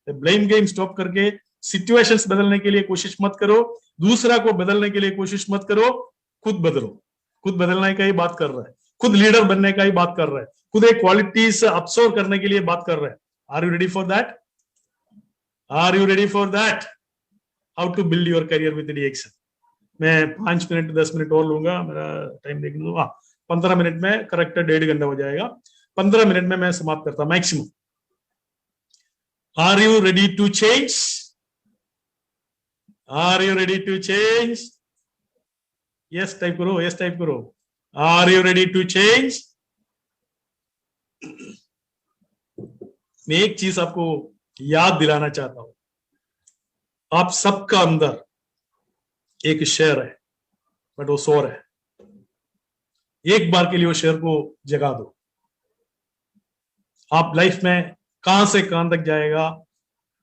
Speaker 1: ब्लेम गेम स्टॉप करके सिचुएशंस बदलने के लिए कोशिश मत करो, दूसरा को बदलने के लिए कोशिश मत करो, खुद बदलो। खुद बदलने का ही बात कर रहा है, खुद लीडर बनने का ही बात कर रहा है, खुद एक क्वालिटीज अब्सॉर्ब करने के लिए बात कर रहा है। Are you ready for that? Are you ready for that? How to build your career with DXN। मैं 5 मिनट 10 मिनट और लूंगा, मेरा टाइम देख लो। 15 मिनट में करेक्ट 1.5 घंटा हो जाएगा। 15 मिनट में मैं समाप्त करता maximum. Are you ready to change? Are you ready to change? Yes type करो, यस टाइप करो। Are you ready to change? मैं एक चीज आपको याद दिलाना चाहता हूं, आप सबका अंदर एक शेर है, बट वो सो रहा है। एक बार के लिए वो शेर को जगा दो। आप लाइफ में कहां से कहां तक जाएगा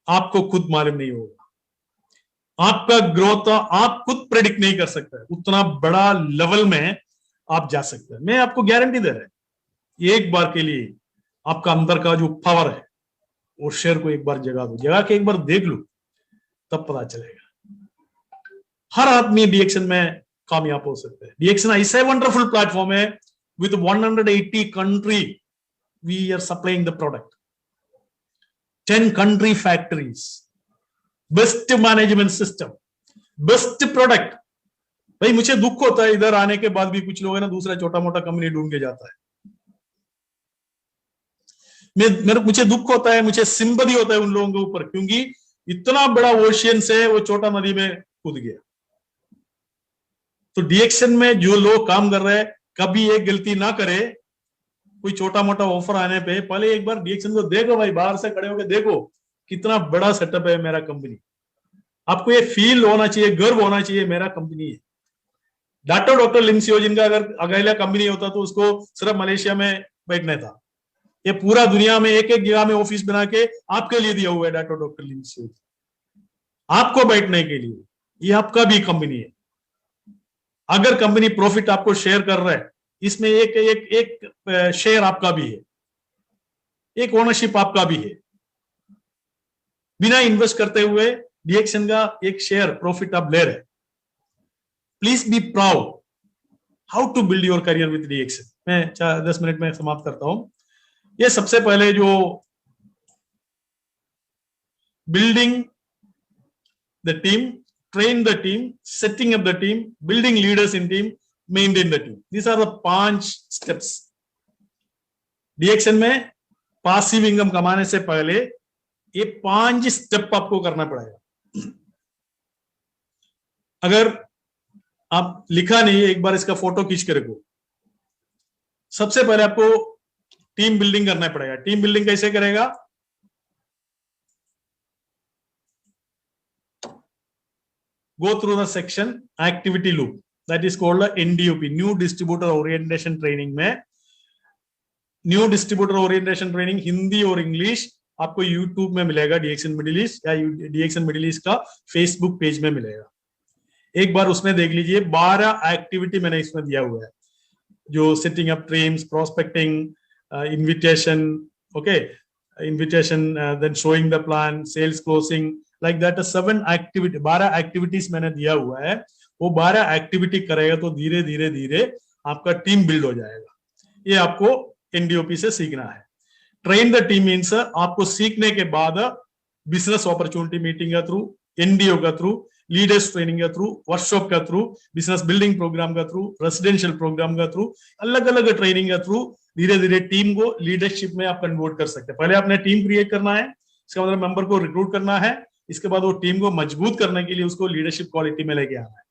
Speaker 1: आपको खुद मालूम नहीं होगा। आपका ग्रोथ आप खुद प्रेडिक्ट नहीं कर सकते, उतना बड़ा लेवल में आप जा सकते हैं। मैं आपको गारंटी दे रहा हूं, एक बार के लिए आपका अंदर का जो पावर है, वो शेर को एक बार जगा दो, जगा के एक बार देख लो, तब पता चलेगा। हर आदमी DXN में कामयाब हो सकते हैं। DXN ऐसा वंडरफुल प्लेटफॉर्म है, with 180 country we are supplying the product, 10 country factories, best management system, best product. भाई मुझे दुख होता है, इधर आने के बाद भी कुछ लोग है ना, दूसरा छोटा मोटा कंपनी ढूंढ के जाता है। मुझे दुख होता है, मुझे सिंपैथी होता है उन लोगों के ऊपर, क्योंकि इतना बड़ा ओशियन से वो छोटा नदी में कूद गया। तो DXN में जो लोग काम कर रहे हैं, कभी एक गलती ना करे। कोई छोटा मोटा ऑफर आने पे पहले एक बार DXN को देखो भाई, बाहर से खड़े होकर देखो कितना बड़ा सेटअप है मेरा कंपनी। आपको ये फील होना चाहिए, गर्व होना चाहिए, मेरा कंपनी है। डॉक्टर लिमसियो, जिनका अगर अकेला कंपनी होता तो उसको सिर्फ मलेशिया में बैठना था। ये पूरा दुनिया में एक एक जगह में ऑफिस बना के आपके लिए दिया हुआ है डॉक्टर लिमसियो, आपको बैठने के लिए। ये आपका भी कंपनी है। अगर कंपनी प्रॉफिट आपको शेयर कर रहा है, इसमें एक एक एक शेयर आपका भी है, एक ओनरशिप आपका भी है। बिना इन्वेस्ट करते हुए DXN का एक शेयर प्रॉफिट आप ले रहे। Please be proud. How to build your career with DXN। मैं 10 मिनट में समाप्त करता हूं। ये सबसे पहले जो building the team, train the team, setting up the team, building leaders in team, maintain the team. These are the 5 steps. DXN में पासिव इनकम कमाने से पहले ये 5 स्टेप आपको करना पड़ेगा। अगर आप लिखा नहीं, एक बार इसका फोटो खींच के रखो। सबसे पहले आपको टीम बिल्डिंग करना पड़ेगा। टीम बिल्डिंग कैसे करेगा? Go through the section activity loop, that is called the NDOP, New Distributor Orientation Training। में new distributor orientation training Hindi और इंग्लिश आपको यूट्यूब में मिलेगा, DXN मिडिल ईस्ट या DXN मिडिल ईस्ट का फेसबुक पेज में मिलेगा। एक बार उसमें देख लीजिए। 12 एक्टिविटी मैंने इसमें दिया हुआ है, जो setting up teams, prospecting, invitation, okay, invitation, then showing the plan, sales closing, like that 7 activity, 12 activities मैंने दिया हुआ है, वो 12 एक्टिविटी करेगा तो धीरे धीरे धीरे आपका टीम बिल्ड हो जाएगा। ये आपको एनडीओपी से सीखना है। ट्रेन द टीम मीन्स आपको सीखने के बाद बिजनेस अपॉर्चुनिटी मीटिंग के थ्रू, एनडीओ का थ्रू, लीडर्स ट्रेनिंग का थ्रू, वर्कशॉप का थ्रू, बिजनेस बिल्डिंग प्रोग्राम का थ्रू, रेसिडेंशियल प्रोग्राम का थ्रू, अलग अलग ट्रेनिंग का थ्रू धीरे धीरे टीम को लीडरशिप में आप कन्वर्ट कर सकते हैं। पहले आपने टीम क्रिएट करना है, इसका मतलब मेंबर को रिक्रूट करना है, इसके बाद वो टीम को मजबूत करने के लिए उसको लीडरशिप क्वालिटी में लेके आना है।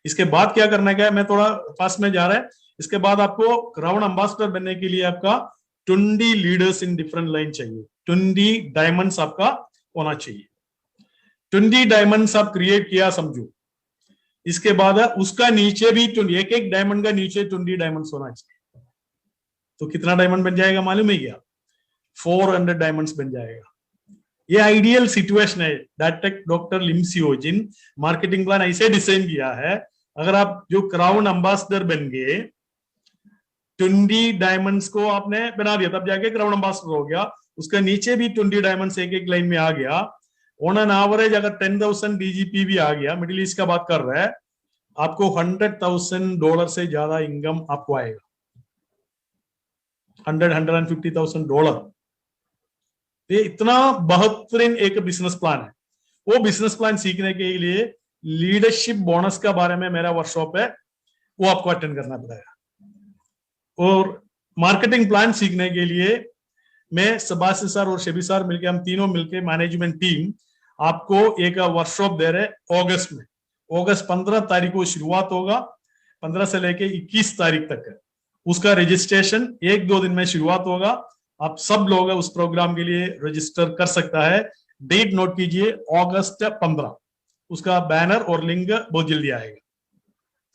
Speaker 1: इसके बाद क्या करना है, मैं थोड़ा फास्ट में जा रहा है। इसके बाद आपको क्राउन एम्बेसडर बनने के लिए आपका 20 लीडर्स इन डिफरेंट लाइन चाहिए, 20 डायमंड्स आपका होना चाहिए। 20 डायमंड्स आप क्रिएट किया समझो, इसके बाद उसका नीचे भी 20, एक एक डायमंड का नीचे 20 डायमंड्स होना चाहिए। तो कितना डायमंड बन जाएगा मालूम है क्या? 400 डायमंड्स बन जाएगा। ये आइडियल सिचुएशन है। डॉक्टर लिम्सियोजिन मार्केटिंग प्लान ऐसे डिजाइन किया है, अगर आप जो क्राउन एम्बेसडर बन गए, 20 डायमंड्स को आपने बना दिया, तब जाके क्राउन एम्बेसडर हो गया। उसके नीचे भी 20 डायमंड्स एक एक लाइन में आ गया। ऑन एन एवरेज अगर 10,000 डीजीपी भी आ गया, मिडिल ईस्ट का बात कर रहा है, आपको $100,000 से ज्यादा इनकम आपको आएगा। $150,000। ये इतना बेहतरीन एक बिजनेस प्लान है। वो बिजनेस प्लान सीखने के लिए लीडरशिप बोनस का बारे में मेरा वर्कशॉप है, वो आपको अटेंड करना पड़ेगा। और मार्केटिंग प्लान सीखने के लिए मैं सबासी सर और शेबी सर मिलकर, हम तीनों मिलकर मैनेजमेंट टीम आपको एक वर्कशॉप दे रहे अगस्त में। अगस्त 15 तारीख को शुरुआत होगा, 15 से लेके 21 तारीख तक है। उसका रजिस्ट्रेशन 1-2 दिन में शुरुआत होगा। आप सब लोग उस प्रोग्राम के लिए रजिस्टर कर सकता है। डेट नोट कीजिए, अगस्त 15। उसका बैनर और लिंक बहुत जल्दी आएगा।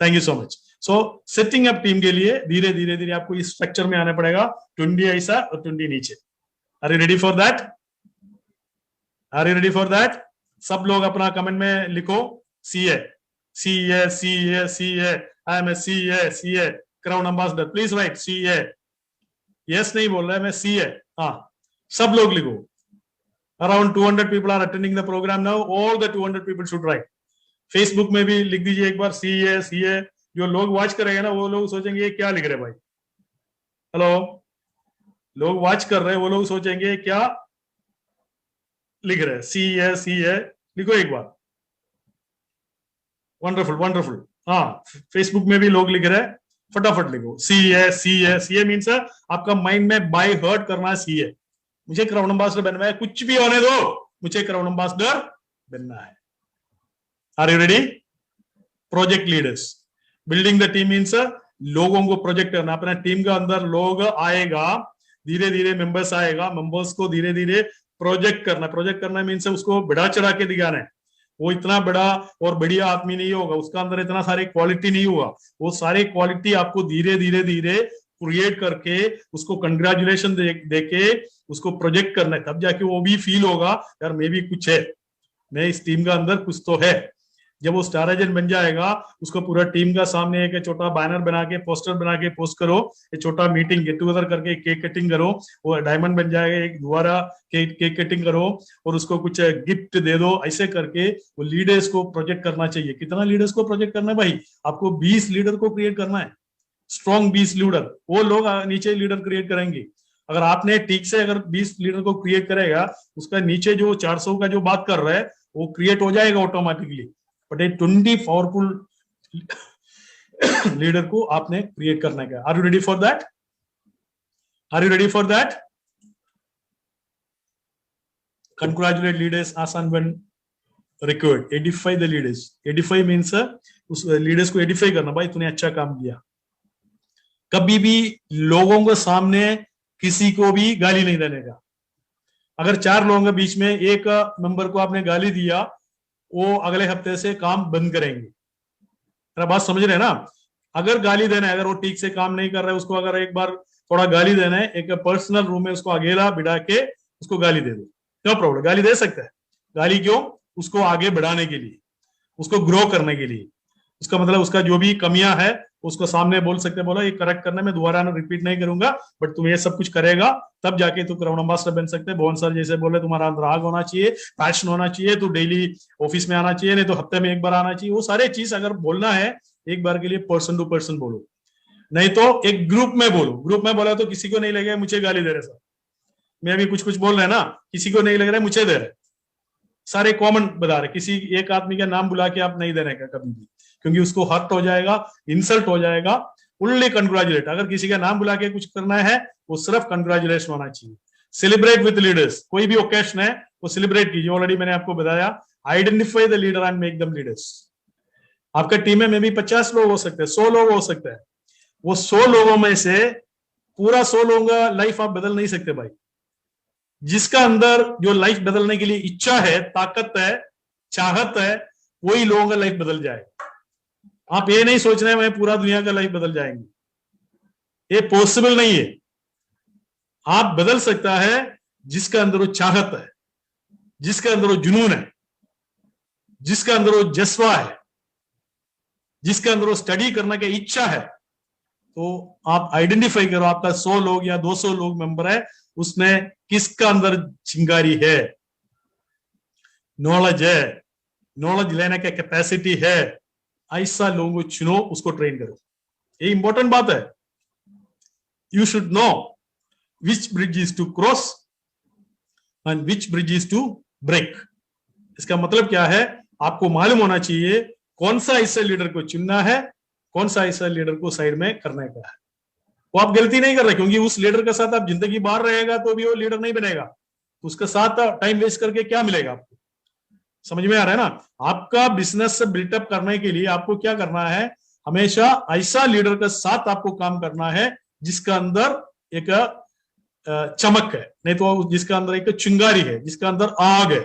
Speaker 1: Thank you so much. So setting up team के लिए धीरे धीरे धीरे आपको इस स्ट्रक्चर में आना पड़ेगा, 20 ऐसा और 20 नीचे। Are you ready for that? Are you ready for that? सब लोग अपना कमेंट में लिखो CA, CA, CA, CA, I am a CA, CA, crown ambassador, please write CA। यस नहीं बोल रहा है मैं, CA। हाँ, सब लोग लिखो। Around 200 people are attending the program now, all the 200 people should write. Facebook में भी लिख दीजिए एक बार CA, CA। जो लोग वॉच करेंगे ना, वो लोग सोचेंगे ये क्या लिख रहे भाई। हेलो, लोग वॉच कर रहे हैं, वो लोग सोचेंगे क्या लिख रहे हैं। CA, CA लिखो एक बार। Wonderful, wonderful. हाँ, फेसबुक में भी लोग लिख रहे हैं, फटाफट लिखो CA, CA। CA मीन्स आपका माइंड में बाय हर्ट करना है CA। मुझे क्राउन एम्बेसडर बनना है, कुछ भी होने दो, मुझे क्राउन एम्बेसडर बनना है। Are you ready? Project leaders, building the team means लोगों को प्रोजेक्ट करना। अपना टीम के अंदर लोग आएगा, धीरे धीरे मेंबर्स आएगा, मेंबर्स को धीरे धीरे प्रोजेक्ट करना। प्रोजेक्ट करना मीन्स उसको बढ़ा चढ़ा के दिखाना है। वो इतना बड़ा और बढ़िया आदमी नहीं होगा, उसका अंदर इतना सारी क्वालिटी नहीं होगा। वो सारी क्वालिटी आपको धीरे धीरे धीरे क्रिएट करके उसको कंग्रेचुलेशन देके उसको प्रोजेक्ट करना है। तब जाके वो भी फील होगा यार मैं भी कुछ है, मैं इस टीम का अंदर कुछ तो है। जब वो स्टार एजेंट बन जाएगा, उसको पूरा टीम का सामने एक छोटा बैनर बना के, पोस्टर बना के पोस्ट करो, एक छोटा मीटिंग गेट टुगेदर करके केक कटिंग करो, वो डायमंड बन जाएगा। एक दोबारा केक कटिंग करो और उसको कुछ गिफ्ट दे दो। ऐसे करके वो लीडर्स को प्रोजेक्ट करना चाहिए। कितना लीडर्स को प्रोजेक्ट करना है भाई? आपको 20 लीडर को क्रिएट करना है, स्ट्रॉन्ग 20 लीडर। वो लोग नीचे लीडर क्रिएट करेंगे। अगर आपने ठीक से अगर 20 लीडर को क्रिएट करेगा, उसका नीचे जो 400 का जो बात कर रहा है वो क्रिएट हो जाएगा ऑटोमेटिकली। बट 20 पावरफुल लीडर को आपने क्रिएट करना है। Are you ready for that? Are you ready for that? Congratulate leaders, आसान one required. Edify the leaders. Edify means उस लीडर्स को एडिफाई करना, भाई तूने अच्छा काम किया। कभी भी लोगों के सामने किसी को भी गाली नहीं देने का। अगर 4 लोगों के बीच में एक मेंबर को आपने गाली दिया, वो अगले हफ्ते से काम बंद करेंगे। मेरा बात समझ रहे हैं ना? अगर गाली देना है, अगर वो ठीक से काम नहीं कर रहा है, उसको अगर एक बार थोड़ा गाली देना है, एक पर्सनल रूम में उसको अकेला बिठा के उसको गाली दे दो, नो प्रॉब्लम। गाली दे सकता है। गाली क्यों? उसको आगे बढ़ाने के लिए, उसको ग्रो करने के लिए। उसका मतलब उसका जो भी कमियां है उसको सामने बोल सकते, बोला ये करेक्ट करना, मैं दोबारा रिपीट नहीं करूंगा, बट तुम ये सब कुछ करेगा तब जाके तू क्राउन एम्बेसडर बन सकते हैं। भुवन सर जैसे बोले तुम्हारा अंदर आग होना चाहिए, पैशन होना चाहिए, तो डेली ऑफिस में आना चाहिए, नहीं तो हफ्ते में एक बार आना चाहिए। वो सारे चीज अगर बोलना है एक बार के लिए पर्सन टू पर्सन बोलो, नहीं तो एक ग्रुप में बोलो। ग्रुप में बोला तो किसी को नहीं लगेगा मुझे गाली दे रहे सर, मैं अभी कुछ कुछ बोल रहे हैं ना, किसी को नहीं लग रहा है मुझे दे रहे, सारे कॉमन बता रहे, किसी एक आदमी का नाम बुला के आप नहीं देने का कभी भी, क्योंकि उसको हर्ट हो जाएगा, इंसल्ट हो जाएगा। ओनली कंग्रेचुलेट, अगर किसी का नाम बुला के कुछ करना है वो सिर्फ कंग्रेचुलेशन होना चाहिए। सेलिब्रेट विद लीडर्स, कोई भी ओकेशन है वो सेलिब्रेट कीजिए। ऑलरेडी मैंने आपको बताया, identify the leader and make them leaders. आपका टीम में भी 50 लोग हो सकते हैं, 100 लोग हो सकते हैं, वो 100 लोगों में से पूरा 100 लोगों का लाइफ आप बदल नहीं सकते भाई। जिसका अंदर जो लाइफ बदलने के लिए इच्छा है, ताकत है, चाहत है, वही लोगों का लाइफ बदल जाए। आप ये नहीं सोच रहे हैं पूरा दुनिया का लाइफ बदल जाएंगे, ये पॉसिबल नहीं है। आप बदल सकता है जिसका अंदर वो चाहत है, जिसका अंदर वो जुनून है, जिसका अंदर वो जज्बा है, जिसका अंदर वो स्टडी करने की इच्छा है। तो आप आइडेंटिफाई करो आपका 100 लोग या 200 लोग मेंबर है, उसमें किसका अंदर चिंगारी है, नॉलेज है, नॉलेज लेने का कैपेसिटी है। ऐसा लोगों को चुनो, उसको ट्रेन करो। ये इंपॉर्टेंट बात है। You should know which bridge is to cross and which bridge is to break. इसका मतलब क्या है, आपको मालूम होना चाहिए कौन सा ऐसा लीडर को चुनना है, कौन सा ऐसा लीडर को साइड में करने का है। वो आप गलती नहीं कर रहे, क्योंकि उस लीडर के साथ आप जिंदगी बाहर रहेगा तो भी वो लीडर नहीं बनेगा, तो उसके साथ टाइम वेस्ट करके क्या मिलेगा आपको। समझ में आ रहा है ना। आपका बिजनेस से बिल्टअप करने के लिए आपको क्या करना है, हमेशा ऐसा लीडर के साथ आपको काम करना है जिसका अंदर एक चमक है, नहीं तो जिसका अंदर एक चिंगारी है, जिसका अंदर आग है,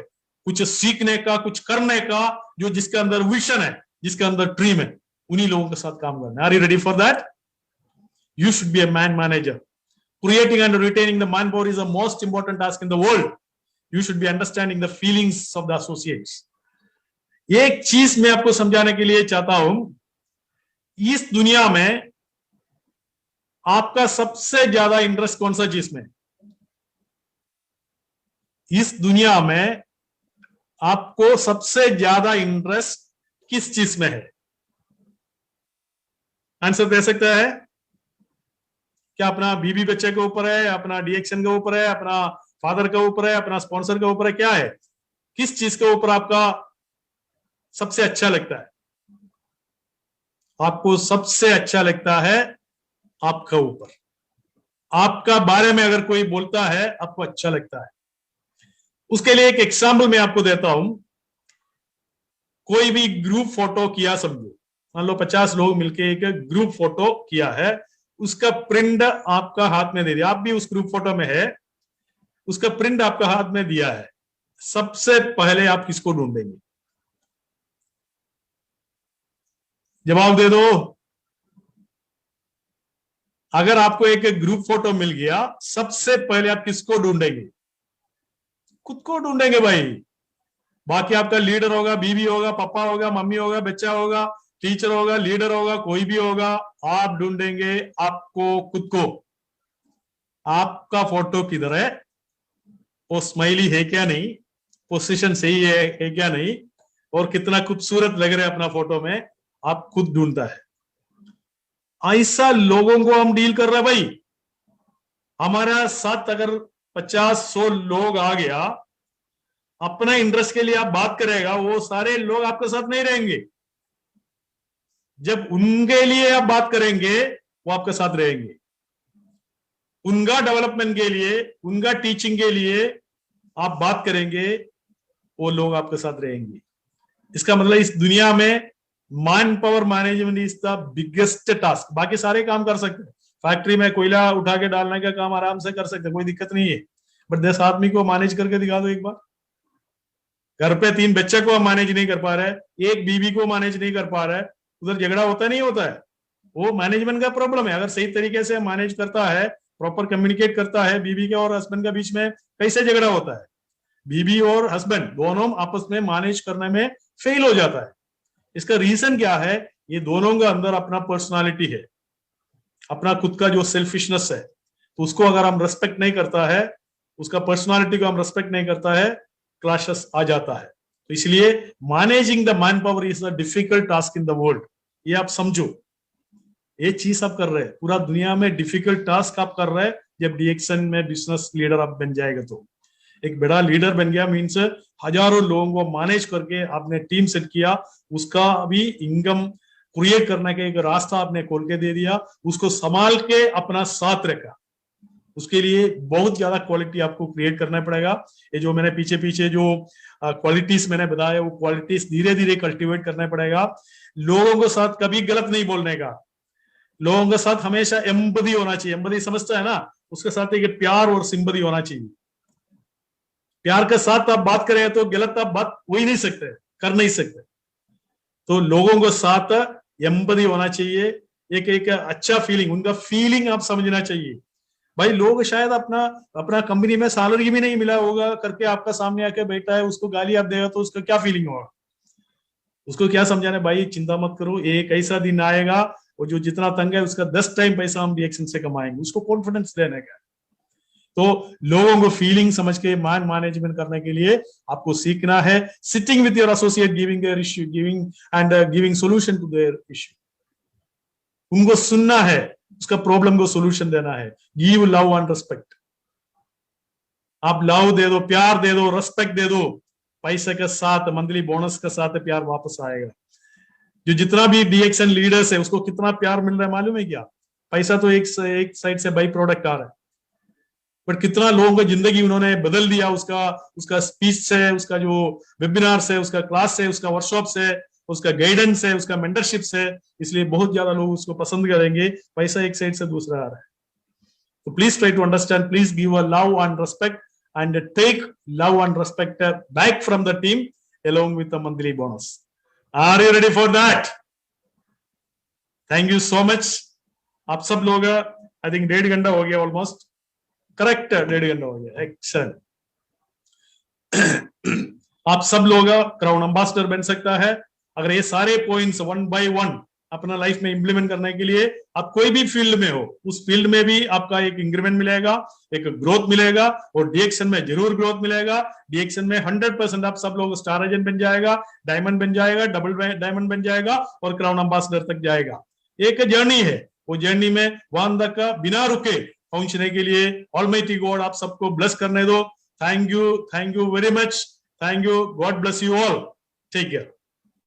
Speaker 1: कुछ सीखने का, कुछ करने का, जो जिसका अंदर विजन है, जिसका अंदर ड्रीम है, उन्हीं लोगों के साथ काम करना है। Are you ready for that? You should be a man manager. Creating and retaining the manpower is the most important task in the world. You should be understanding the feelings of the associates. एक चीज मैं आपको समझाने के लिए चाहता हूं, इस दुनिया में आपका सबसे ज्यादा इंटरेस्ट कौन सा चीज में? इस दुनिया में आपको सबसे ज्यादा इंटरेस्ट किस चीज में है? आंसर दे सकता है? क्या अपना बीबी बच्चे के ऊपर है, अपना डीएक्शन के ऊपर है, अपना फादर के ऊपर है, अपना स्पॉन्सर के ऊपर है, क्या है? किस चीज के ऊपर आपका सबसे अच्छा लगता है? आपको सबसे अच्छा लगता है आपका ऊपर, आपका बारे में अगर कोई बोलता है आपको अच्छा लगता है। उसके लिए एक एग्जाम्पल मैं आपको देता हूं। कोई भी ग्रुप फोटो किया, समझो मान लो 50 लोग मिलके एक ग्रुप फोटो किया है, उसका प्रिंट आपका हाथ में दे दिया, आप भी उस ग्रुप फोटो में है, उसका प्रिंट आपका हाथ में दिया है, सबसे पहले आप किसको ढूंढेंगे? जवाब दे दो। अगर आपको एक ग्रुप फोटो मिल गया, सबसे पहले आप किसको ढूंढेंगे? खुद को ढूंढेंगे भाई। बाकी आपका लीडर होगा, बीवी होगा, पापा होगा, मम्मी होगा, बच्चा होगा, टीचर होगा, लीडर होगा, कोई भी होगा, आप ढूंढेंगे आपको, खुद को। आपका फोटो किधर है, वो स्माइली है क्या नहीं, पोजीशन सही है क्या नहीं, और कितना खूबसूरत लग रहा है अपना फोटो में, आप खुद ढूंढता है। ऐसा लोगों को हम डील कर रहे हैं भाई। हमारा साथ अगर 50-100 लोग आ गया, अपना इंटरेस्ट के लिए आप बात करेगा, वो सारे लोग आपके साथ नहीं रहेंगे। जब उनके लिए आप बात करेंगे वो आपके साथ रहेंगे, उनका डेवलपमेंट के लिए, उनका टीचिंग के लिए आप बात करेंगे, वो लोग आपके साथ रहेंगे। इसका मतलब इस दुनिया में man power management is the biggest task. बाकी सारे काम कर सकते हैं, फैक्ट्री में कोयला उठा के डालने का काम आराम से कर सकते हैं, कोई दिक्कत नहीं है, बट 10 आदमी को मैनेज करके दिखा दो एक बार। घर पे 3 बच्चे को मैनेज नहीं कर पा रहे, एक बीवी को मैनेज नहीं कर पा रहे, उधर झगड़ा होता नहीं होता है? वो मैनेजमेंट का प्रॉब्लम है। अगर सही तरीके से मैनेज करता है, प्रॉपर कम्युनिकेट करता है, बीवी के और हस्बैंड के बीच में कैसे झगड़ा होता है? बीवी और हस्बैंड दोनों आपस में मैनेज करने में फेल हो जाता है। इसका रीजन क्या है? ये दोनों के अंदर अपना पर्सनालिटी है, अपना खुद का जो सेल्फिशनेस है, तो उसको अगर हम रेस्पेक्ट नहीं करता है, उसका पर्सनालिटी को हम रेस्पेक्ट नहीं करता है, क्लैशेस आ जाता है। तो इसलिए managing the man power is the difficult task in the world, ये आप समझो। ये चीज आप कर रहे हैं, पूरा दुनिया में डिफिकल्ट टास्क आप कर रहे हैं। जब डीएक्शन में बिजनेस लीडर आप बन जाएगा, तो एक बड़ा लीडर बन गया मीन्स हजारों लोगों को मैनेज करके आपने टीम सेट किया, उसका भी इनकम क्रिएट करने का एक रास्ता आपने खोल के दे दिया, उसको संभाल के अपना साथ रखा। उसके लिए बहुत ज्यादा क्वालिटी आपको क्रिएट करना पड़ेगा। ये जो मैंने पीछे पीछे जो क्वालिटीज मैंने बताया, वो क्वालिटीज धीरे धीरे कल्टीवेट करना पड़ेगा। लोगों के साथ कभी गलत नहीं बोलने का, लोगों के साथ हमेशा एम्पैथी होना चाहिए। एम्पैथी समझता है ना, उसके साथ एक प्यार और सिंपैथी होना चाहिए। प्यार के साथ आप बात करें तो गलत आप बात हो ही नहीं सकते, कर नहीं सकते। तो लोगों के साथ एम्पैथी होना चाहिए, एक एक अच्छा फीलिंग, उनका फीलिंग आप समझना चाहिए। भाई लोग शायद अपना अपना कंपनी में सैलरी भी नहीं मिला होगा करके आपका सामने आके बैठा है, उसको गाली आप देगा तो उसका क्या फीलिंग होगा? उसको क्या समझाना, भाई चिंता मत करो, एक ऐसा दिन आएगा और जो जितना तंग है उसका 10 टाइम पैसा हम रिएक्शन से कमाएंगे। उसको कॉन्फिडेंस देने का। तो लोगों को फीलिंग समझ के मैनेजमेंट करने के लिए आपको सीखना है। Sitting with your associate, giving their issue, giving solution to their issue. उनको सुनना है, उसका प्रॉब्लम को सोल्यूशन देना है। Give love and respect. आप लव दे दो, प्यार दे दो, रिस्पेक्ट दे दो, पैसे के साथ, मंथली बोनस के साथ प्यार वापस आएगा। जो जितना भी डीएक्शन लीडर्स है उसको कितना प्यार मिल रहा है मालूम है क्या? पैसा तो एक साइड से बाई प्रोडक्ट आ रहा है, बट कितना लोगों की जिंदगी उन्होंने बदल दिया उसका उसका स्पीच से, उसका जो वेबिनार से, उसका क्लास से, उसका वर्कशॉप से, उसका गाइडेंस है, उसका मेंटरशिप से। इसलिए बहुत ज्यादा लोग उसको पसंद करेंगे। पैसा एक साइड से दूसरा आ रहा है। तो please try to understand, please give a love and respect and take love and respect back from the team along with the monthly bonus. Are you ready for that? Thank you so much. आप सब लोग, I think 1.5 घंटा हो गया almost, correct 1.5 घंटा हो गया, excellent. आप सब लोग क्राउन एम्बेसडर बन सकता है अगर ये सारे पॉइंट्स वन बाय वन अपना लाइफ में इंप्लीमेंट करने के लिए। आप कोई भी फील्ड में हो, उस फील्ड में भी आपका एक इंक्रीमेंट मिलेगा, एक ग्रोथ मिलेगा, और डीएक्शन में जरूर ग्रोथ मिलेगा। डीएक्शन में 100% आप सब लोग स्टार एजेंट बन जाएगा, डायमंड बन जाएगा, डबल डायमंड बन जाएगा, और क्राउन एम्बेसडर तक जाएगा। एक जर्नी है, वो जर्नी में वहां तक बिना रुके पहुंचने के लिए ऑलमाइटी गॉड आप सबको ब्लेस करने दो। Thank you very much, thank you, God bless you all, take care.